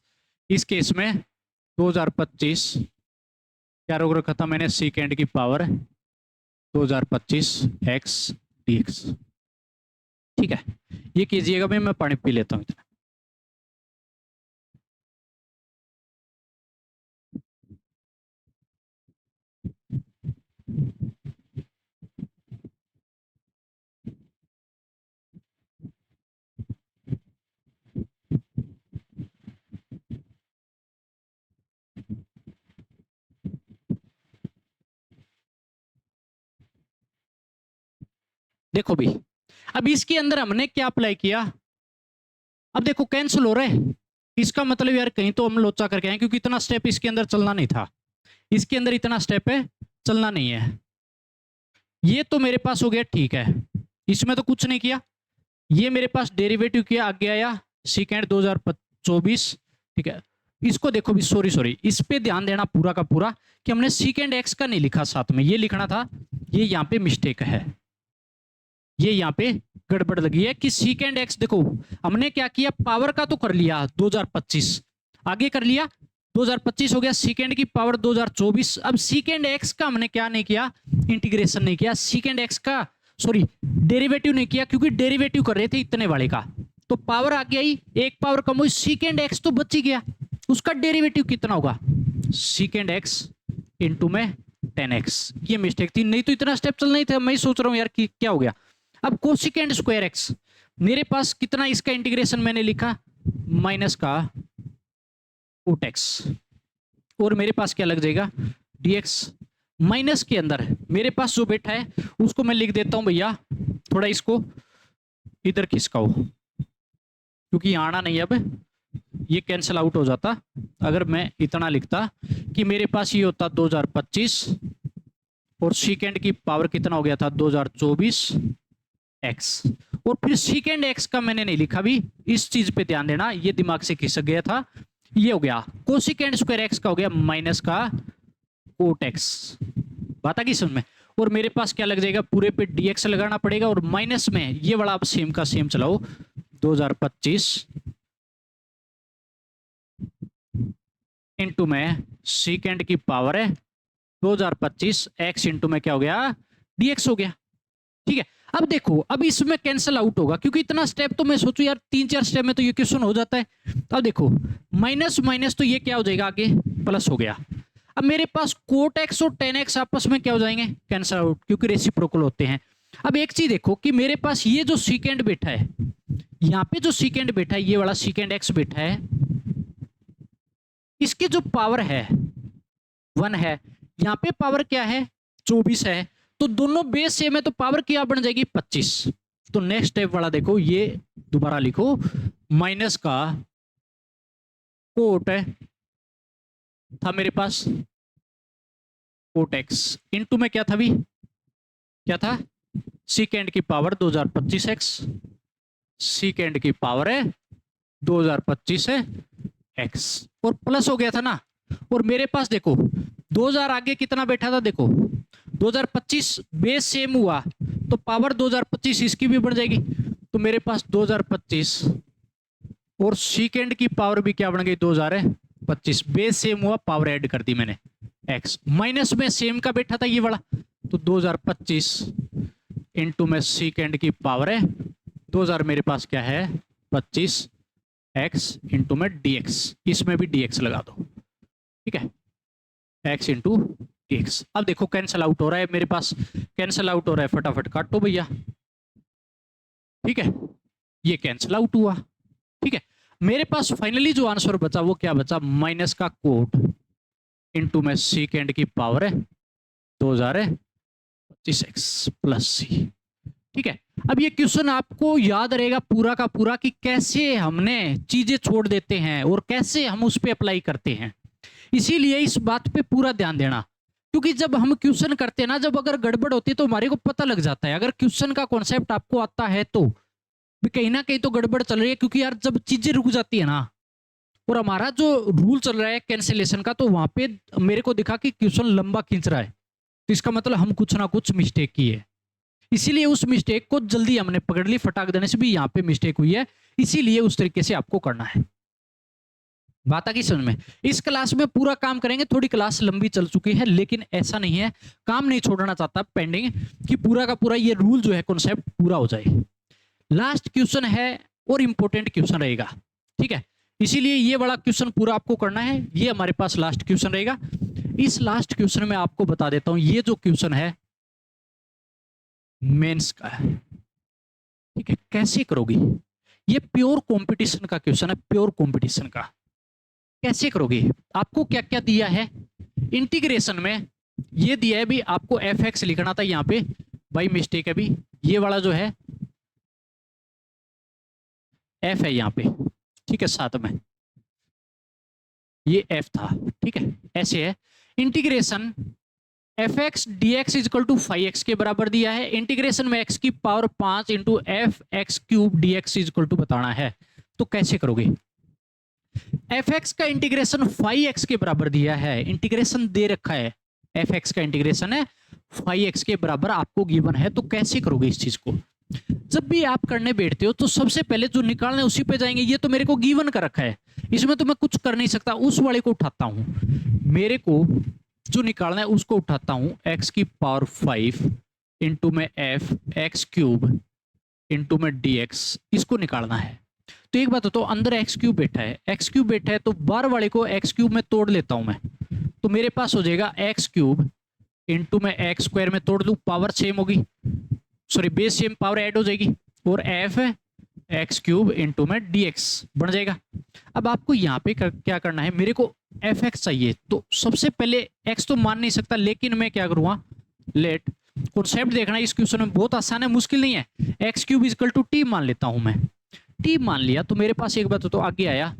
इस केस में 2025 क्या रोक रखा था मैंने सीकेंड की पावर 2025 एक्स dx, ठीक है, ये कीजिएगा। मैं पानी पी लेता हूं इतना। देखो भी अब इसके अंदर हमने क्या अप्लाई किया, अब देखो कैंसिल हो रहे हैं, इसका मतलब यार कहीं तो हम लोचा करके आए, क्योंकि इतना स्टेप इसके अंदर चलना नहीं था, इसके अंदर इतना स्टेप है चलना नहीं है, ये तो मेरे पास हो गया ठीक है, इसमें तो कुछ नहीं किया, ये मेरे पास डेरिवेटिव किया आगे आया सीकेंड 2024, ठीक है, इसको देखो भी सॉरी इस पे ध्यान देना पूरा का पूरा कि हमने सीकेंड एक्स का नहीं लिखा साथ में, ये लिखना था, ये यहाँ पे मिस्टेक है, ये यहाँ पे गड़बड़ लगी है कि सीकेंड एक्स, देखो हमने क्या किया पावर का तो कर लिया 2025 आगे कर लिया 2025 हो गया, सीकेंड की पावर 2024, अब सीकेंड एक्स का हमने क्या नहीं किया इंटीग्रेशन नहीं किया, सीकेंड एक्स का सॉरी डेरिवेटिव नहीं किया, क्योंकि डेरिवेटिव कर रहे थे इतने वाले का, तो पावर आगे आई एक पावर कम हुई, सीकेंड एक्स तो बच ही गया, उसका डेरिवेटिव कितना होगा सीकेंड एक्स इंटू में 10x, ये मिस्टेक थी, नहीं तो इतना स्टेप चल नहीं था, मैं ही सोच रहा हूं यार कि क्या हो गया। अब कोसेकेंड स्क्वायर एक्स मेरे पास कितना, इसका इंटीग्रेशन मैंने लिखा माइनस का कोट एक्स, और मेरे पास क्या लग जाएगा dx, माइनस के अंदर मेरे पास जो बैठा है उसको मैं लिख देता हूं भैया, थोड़ा इसको इधर खिसकाओ क्योंकि यहाँ आना नहीं है, अब ये कैंसिल आउट हो जाता अगर मैं इतना लिखता कि मेरे पास ये होता 2025 और सेकेंड की पावर कितना हो गया था 2024 एक्स, और फिर सेकेंड एक्स का मैंने नहीं लिखा भी, इस चीज पे ध्यान देना, ये दिमाग से खिसक गया था। ये हो गया कोसेकेंड स्क्वायर एक्स का हो गया माइनस का कोट एक्स, बात आ गई समझ में। और मेरे पास क्या लग जाएगा, पूरे पे dx लगाना पड़ेगा और माइनस में ये वाला आप सेम का सेम चलाओ 2025 इंटू में सेकेंड की पावर है 2025 एक्स इंटू में क्या हो गया dx हो गया। ठीक है, अब देखो अब इसमें कैंसिल आउट होगा क्योंकि इतना स्टेप तो मैं सोचू यार 3-4 स्टेप में तो ये क्वेश्चन हो जाता है। अब देखो माइनस माइनस तो ये क्या हो जाएगा आगे प्लस हो गया। अब मेरे पास कोट एक्स और टेन एक्स आपस में क्या हो जाएंगे कैंसिल आउट क्योंकि रेसिप्रोकल होते हैं। अब एक चीज देखो कि मेरे पास ये जो सेकेंड बैठा है, यहाँ पे जो सेकेंड बैठा है ये वाला सेकेंड एक्स बैठा है, इसकी जो पावर है 1 है, यहाँ पे पावर क्या है 24 है, तो दोनों बेस सेम है तो पावर क्या बन जाएगी 25। तो नेक्स्ट स्टेप वाला देखो ये दोबारा लिखो माइनस का कोट था मेरे पास कोट एक्स इंटू में क्या था भी, क्या था सेकेंड की पावर 2025 एक्स, सेकेंड की पावर है 2025 है एक्स और प्लस हो गया था ना। और मेरे पास देखो 2000 आगे कितना बैठा था, देखो 2025 बेस सेम हुआ तो पावर 2025 इसकी भी बढ़ जाएगी, तो मेरे पास 2025 और सेकेंड की पावर भी क्या बन गई 2025, बेस सेम हुआ पावर ऐड कर दी मैंने एक्स, माइनस में सेम का बैठा था ये वाला, तो 2025 इंटू में सेकेंड की पावर है 2000 मेरे पास क्या है 25 एक्स इंटू में dx, इसमें भी dx लगा दो, ठीक है x इंटू dx। अब देखो कैंसल आउट हो रहा है मेरे पास, कैंसल आउट हो रहा है फटाफट काटो भैया, ठीक है ये कैंसल आउट हुआ। ठीक है, मेरे पास फाइनली जो आंसर बचा वो क्या बचा, माइनस का कोट इंटू में सेकेंड की पावर है 2025 एक्स प्लस सी। ठीक है, अब ये क्वेश्चन आपको याद रहेगा पूरा का पूरा कि कैसे हमने चीजें छोड़ देते हैं और कैसे हम उस पर अप्लाई करते हैं, इसीलिए इस बात पे पूरा ध्यान देना, क्योंकि जब हम क्वेश्चन करते हैं ना, जब अगर गड़बड़ होती है तो हमारे को पता लग जाता है। अगर क्वेश्चन का कॉन्सेप्ट आपको आता है तो भी कहीं ना कहीं तो गड़बड़ चल रही है, क्योंकि यार जब चीजें रुक जाती है ना और हमारा जो रूल चल रहा है कैंसिलेशन का, तो वहां पे मेरे को दिखा कि क्वेश्चन लंबा खींच रहा है, तो इसका मतलब हम कुछ ना कुछ मिस्टेक की है, इसीलिए उस मिस्टेक को जल्दी हमने पकड़ ली, फटाक देने से भी यहाँ पे मिस्टेक हुई है, इसीलिए उस तरीके से आपको करना है। बात आ गई समझ में। इस क्लास में पूरा काम करेंगे, थोड़ी क्लास लंबी चल चुकी है लेकिन ऐसा नहीं है, काम नहीं छोड़ना चाहता पेंडिंग, कि पूरा का पूरा ये रूल जो है कॉन्सेप्ट पूरा हो जाए। लास्ट क्वेश्चन है और इंपॉर्टेंट क्वेश्चन रहेगा, ठीक है, इसीलिए ये वाला क्वेश्चन पूरा आपको करना है, ये हमारे पास लास्ट क्वेश्चन रहेगा। इस लास्ट क्वेश्चन में आपको बता देता हूं, ये जो क्वेश्चन है मेंस का है, ठीक है, कैसे करोगी, ये प्योर कंपटीशन का क्वेश्चन है, प्योर कंपटीशन का। कैसे करोगे, आपको क्या क्या दिया है इंटीग्रेशन में, ये दिया है भी आपको एफ एक्स लिखना था, यहाँ पे भाई मिस्टेक है भी, ये वाला जो है एफ है यहाँ पे, ठीक है, साथ में ये एफ था, ठीक है, ऐसे है integration f x d x equal to 5x के बराबर दिया है, इंटीग्रेशन में x की power 5 into f x cube d x equal to बताना है, तो कैसे करोगे। एफ एक्स का इंटीग्रेशन 5x के बराबर दिया है, इंटीग्रेशन दे रखा है, एफ एक्स का इंटीग्रेशन है 5x के बराबर आपको गिवन है, तो कैसे करोगे इस चीज को। जब भी आप करने बैठते हो तो सबसे पहले जो निकालना है उसी पे जाएंगे, ये तो मेरे को गिवन कर रखा है, इसमें तो मैं कुछ कर नहीं सकता, उस वाले को उठाता हूं, मेरे को जो निकालना है उसको उठाता हूं, x की पावर 5 इंटू में एफ एक्स क्यूब इंटू में dx, इसको निकालना है। तो एक बात हो, तो अंदर एक्स क्यूब बैठा है, एक्स क्यूब बैठा है तो बाहर वाले को एक्स क्यूब में तोड़ लेता हूं मैं, तो मेरे पास हो जाएगा एक्स क्यूब इंटू में एक्स स्क्वायर में तोड़ लूं, पावर सेम होगी, sorry base same, power add हो जाएगी, और एफ एक्स क्यूब इंटू में dx बन जाएगा। अब आपको यहाँ पे क्या करना है, मेरे को एफ एक्स चाहिए, तो सबसे पहले एक्स तो मान नहीं सकता, लेकिन मैं क्या करूँगा, लेट कॉन्सेप्ट देखना इस क्वेश्चन में बहुत आसान है, मुश्किल नहीं है, x cube equal to t मान लेता हूं मैं, टी मान लिया तो मेरे पास एक बात तो आगे आया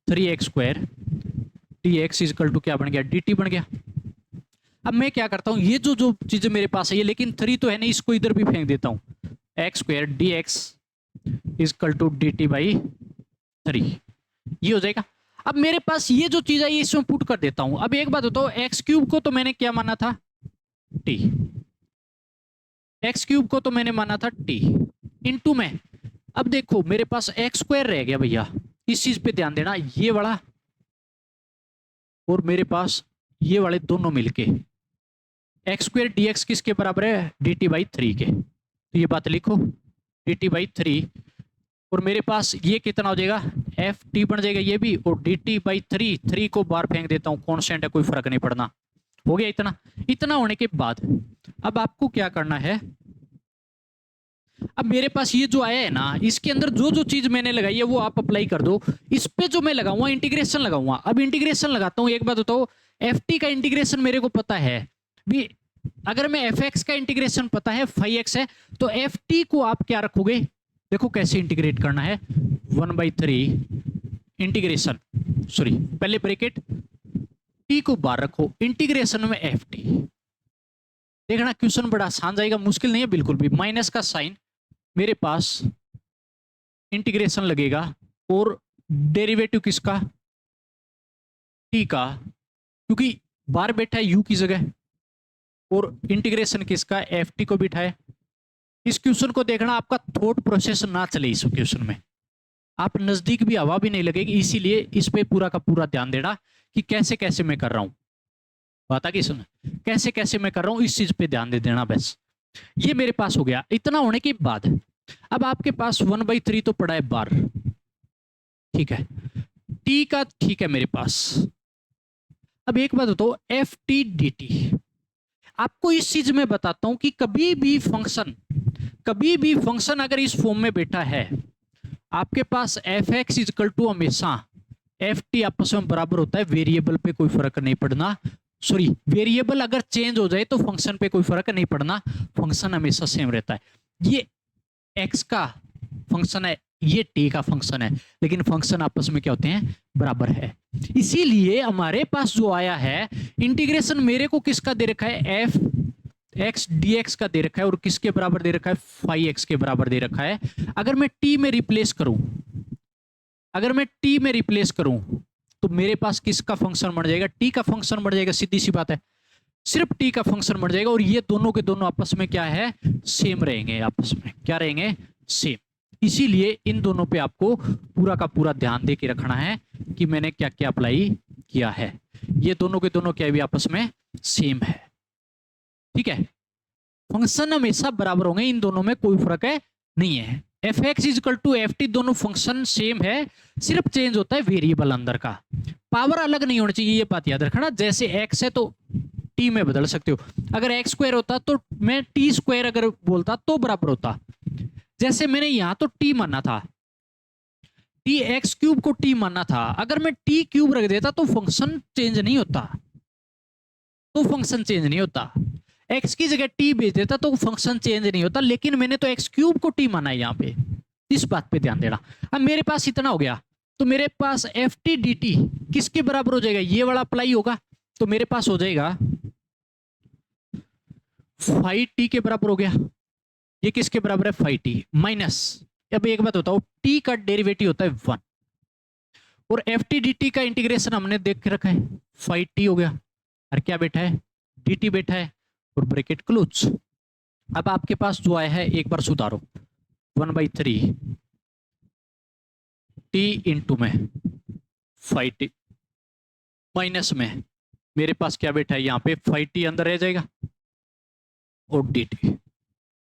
3x² dx इजकल टू क्या बन गया, dt बन गया। अब मैं क्या करता हूं, ये जो जो चीजें मेरे पास है ये, लेकिन 3 तो है नहीं, इसको इधर भी फेंक देता हूं, x² dx equal to dt by 3, ये हो जाएगा। अब मेरे पास ये जो चीज है ये इसमें पुट कर देता हूं। अब एक बात बताओ, x³ को तो मैंने क्या माना था, t, x³ को तो मैंने माना था t इंटू में। अब देखो मेरे पास x² रह गया भैया, इस चीज पे ध्यान देना, ये वाला और मेरे पास ये वाले दोनों मिलके x² dx किसके बराबर है, dt बाई 3 के। तो ये बात लिखो, dt बाई 3, और मेरे पास ये कितना हो जाएगा, ft बन जाएगा ये भी, और dt बाई 3 को बाहर फेंक देता हूं, कांस्टेंट है कोई फर्क नहीं पड़ना। हो गया इतना। इतना होने के बाद अब आपको क्या करना है, अब मेरे पास ये जो आया है ना, इसके अंदर जो जो चीज मैंने लगाई है वो आप अप्लाई कर दो। इस पे जो मैं लगाऊंगा इंटीग्रेशन लगाऊंगा। अब इंटीग्रेशन लगाता हूं, एक बात बताओ, ft का इंटीग्रेशन मेरे को पता है भी, अगर मैं fx का इंटीग्रेशन पता है फाई x है, तो ft को आप क्या रखोगे, देखो कैसे इंटीग्रेट करना है, 1/3 इंटीग्रेशन, सॉरी पहले ब्रैकेट t को बाहर रखो, इंटीग्रेशन में ft। देखना क्वेश्चन बड़ा आसान जाएगा, मुश्किल नहीं है बिल्कुल भी। माइनस का साइन, मेरे पास इंटीग्रेशन लगेगा, और डेरिवेटिव किसका, t का, क्योंकि बाहर बैठा है u की जगह, और इंटीग्रेशन किसका, ft को बिठाए। इस क्वेश्चन को देखना, आपका थॉट प्रोसेस ना चले इस क्वेश्चन में, आप नजदीक भी हवा भी नहीं लगेगी, इसीलिए इस पे पूरा का पूरा ध्यान देना कि कैसे कैसे मैं कर रहा हूं। बात आ गई सुन, कैसे कैसे मैं कर रहा हूं, इस चीज पे ध्यान दे देना बस। ये मेरे पास हो गया। इतना होने के बाद अब आपके पास 1/3 तो पड़ा है बार, ठीक है, t का ठीक है मेरे पास। अब एक बात बताओ, ft dt, आपको इस चीज में बताता हूं कि कभी भी फंक्शन अगर इस फॉर्म में बैठा है, आपके पास fx इजकल टू हमेशा ft आपस में बराबर होता है, वेरिएबल पे कोई फर्क नहीं पड़ना, सॉरी वेरिएबल अगर चेंज हो जाए तो फंक्शन पे कोई फर्क नहीं पड़ना, फंक्शन हमेशा सेम रहता है। ये x का फंक्शन है, ये t का फंक्शन है, लेकिन फंक्शन आपस में क्या होते हैं, बराबर है। इसीलिए हमारे पास जो आया है इंटीग्रेशन, मेरे को किसका दे रखा है, f x dx का दे रखा है, और किसके बराबर दे रखा है, फाई x के बराबर दे रखा है। अगर मैं t में रिप्लेस करूं, तो मेरे पास किसका फंक्शन बन जाएगा, t का फंक्शन बन जाएगा, सीधी सी बात है, सिर्फ t का फंक्शन बन जाएगा, और ये दोनों के दोनों आपस में क्या है, सेम रहेंगे, आपस में क्या रहेंगे, सेम। इसीलिए इन दोनों पे आपको पूरा का पूरा ध्यान दे के रखना है कि मैंने क्या क्या अप्लाई किया है। ये दोनों के दोनों क्या भी आपस में सेम है, ठीक है, फंक्शन हमेशा बराबर होंगे, इन दोनों में कोई फर्क है नहीं है। fx इजकल टू ft, दोनों फंक्शन सेम है, सिर्फ चेंज होता है वेरिएबल अंदर का, पावर अलग नहीं होनी चाहिए, ये बात याद रखना। जैसे x है तो t में बदल सकते हो, अगर x² होता तो मैं t² अगर बोलता तो बराबर होता। जैसे मैंने यहां तो t माना था, x³ को t माना था, अगर मैं t³ रख देता तो फंक्शन चेंज नहीं होता, x की जगह t भेज देता तो फंक्शन चेंज नहीं होता, लेकिन मैंने तो x³ को t माना है यहाँ पे, इस बात पे ध्यान देना। अब मेरे पास इतना हो गया, तो मेरे पास ft dt किसके बराबर हो जाएगा, ये वाला अप्लाई होगा, तो मेरे पास हो जाएगा फाई t के बराबर हो गया। ये किसके बराबर है, फाई t माइनस, अब एक बात बताओ, t का डेरिवेटिव होता है 1, और ft dt का इंटीग्रेशन हमने देख के रखा है, फाई t हो गया, और क्या बैठा है, dt बैठा है, और ब्रैकेट क्लोज। अब आपके पास जो आया है एक बार सुधारो, 1/3 t इंटू में फाई t माइनस में मेरे पास क्या बैठा है, यहाँ पे फाई t अंदर रह जाएगा, और dt।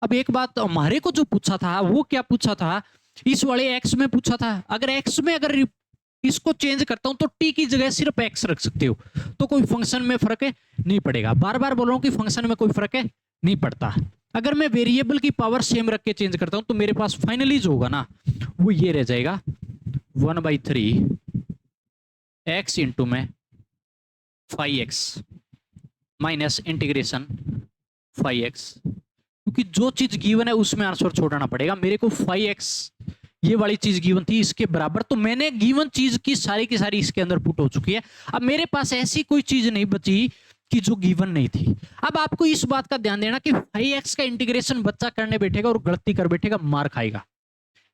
अब एक बात, हमारे को जो पूछा था वो क्या पूछा था, इस वाले x में पूछा था, अगर x में अगर इसको चेंज करता हूं तो t की जगह सिर्फ x रख सकते हो, तो कोई फंक्शन में फर्क नहीं पड़ेगा। बार बार बोल रहा हूं कि फंक्शन में कोई फर्क नहीं पड़ता। अगर मैं वेरिएबल की पावर सेम रख के चेंज करता हूं तो मेरे पास फाइनली जो होगा ना वो ये रह जाएगा, 1/3 x इंटू में phi x minus integration phi x, क्योंकि जो चीज गिवन है उसमें आंसर छोड़ना पड़ेगा। मेरे को फाई x ये वाली चीज गिवन थी इसके बराबर, तो मैंने गिवन चीज की सारी इसके अंदर पुट हो चुकी है। अब मेरे पास ऐसी कोई चीज नहीं बची कि जो गिवन नहीं थी। अब आपको इस बात का ध्यान देना कि 5x का इंटीग्रेशन बच्चा करने बैठेगा और गलती कर बैठेगा, मार खाएगा।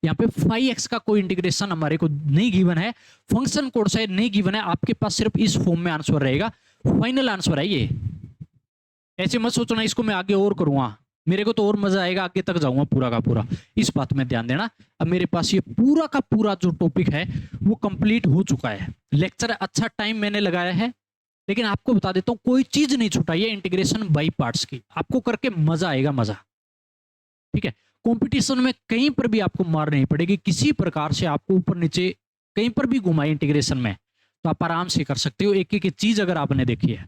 यहाँ पे 5x का कोई इंटीग्रेशन हमारे को नहीं गिवन है, फंक्शन कोड से नहीं गिवन है, आपके पास सिर्फ इस फॉर्म में आंसर रहेगा, फाइनल आंसर है ये। ऐसे मत सोचना इसको मैं आगे और करूंगा, मेरे को तो और मजा आएगा, आगे तक जाऊंगा पूरा का पूरा, इस बात में ध्यान देना। अब मेरे पास ये पूरा का पूरा जो टॉपिक है वो कंप्लीट हो चुका है। लेक्चर अच्छा टाइम मैंने लगाया है, लेकिन आपको बता देता हूं कोई चीज नहीं छूटा, ये इंटीग्रेशन बाई पार्ट्स की, आपको करके मजा आएगा, मजा। ठीक है, कंपटीशन में कहीं पर भी आपको मार नहीं पड़ेगी, किसी प्रकार से आपको ऊपर नीचे कहीं पर भी घुमाए इंटीग्रेशन में, तो आप आराम से कर सकते हो, एक एक चीज अगर आपने देखी है।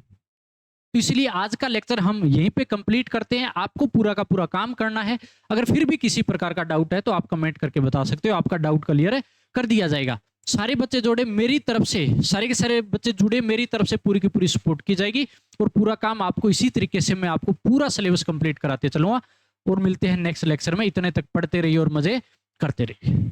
तो इसलिए आज का लेक्चर हम यहीं पे कंप्लीट करते हैं। आपको पूरा का पूरा काम करना है, अगर फिर भी किसी प्रकार का डाउट है तो आप कमेंट करके बता सकते हो, आपका डाउट क्लियर कर दिया जाएगा। सारे बच्चे जोड़े मेरी तरफ से, सारे के सारे बच्चे जुड़े मेरी तरफ से पूरी की पूरी सपोर्ट की जाएगी, और पूरा काम आपको इसी तरीके से मैं आपको पूरा सिलेबस कंप्लीट कराते चलूंगा। और मिलते हैं नेक्स्ट लेक्चर में, इतने तक पढ़ते रहिए और मजे करते रहिए।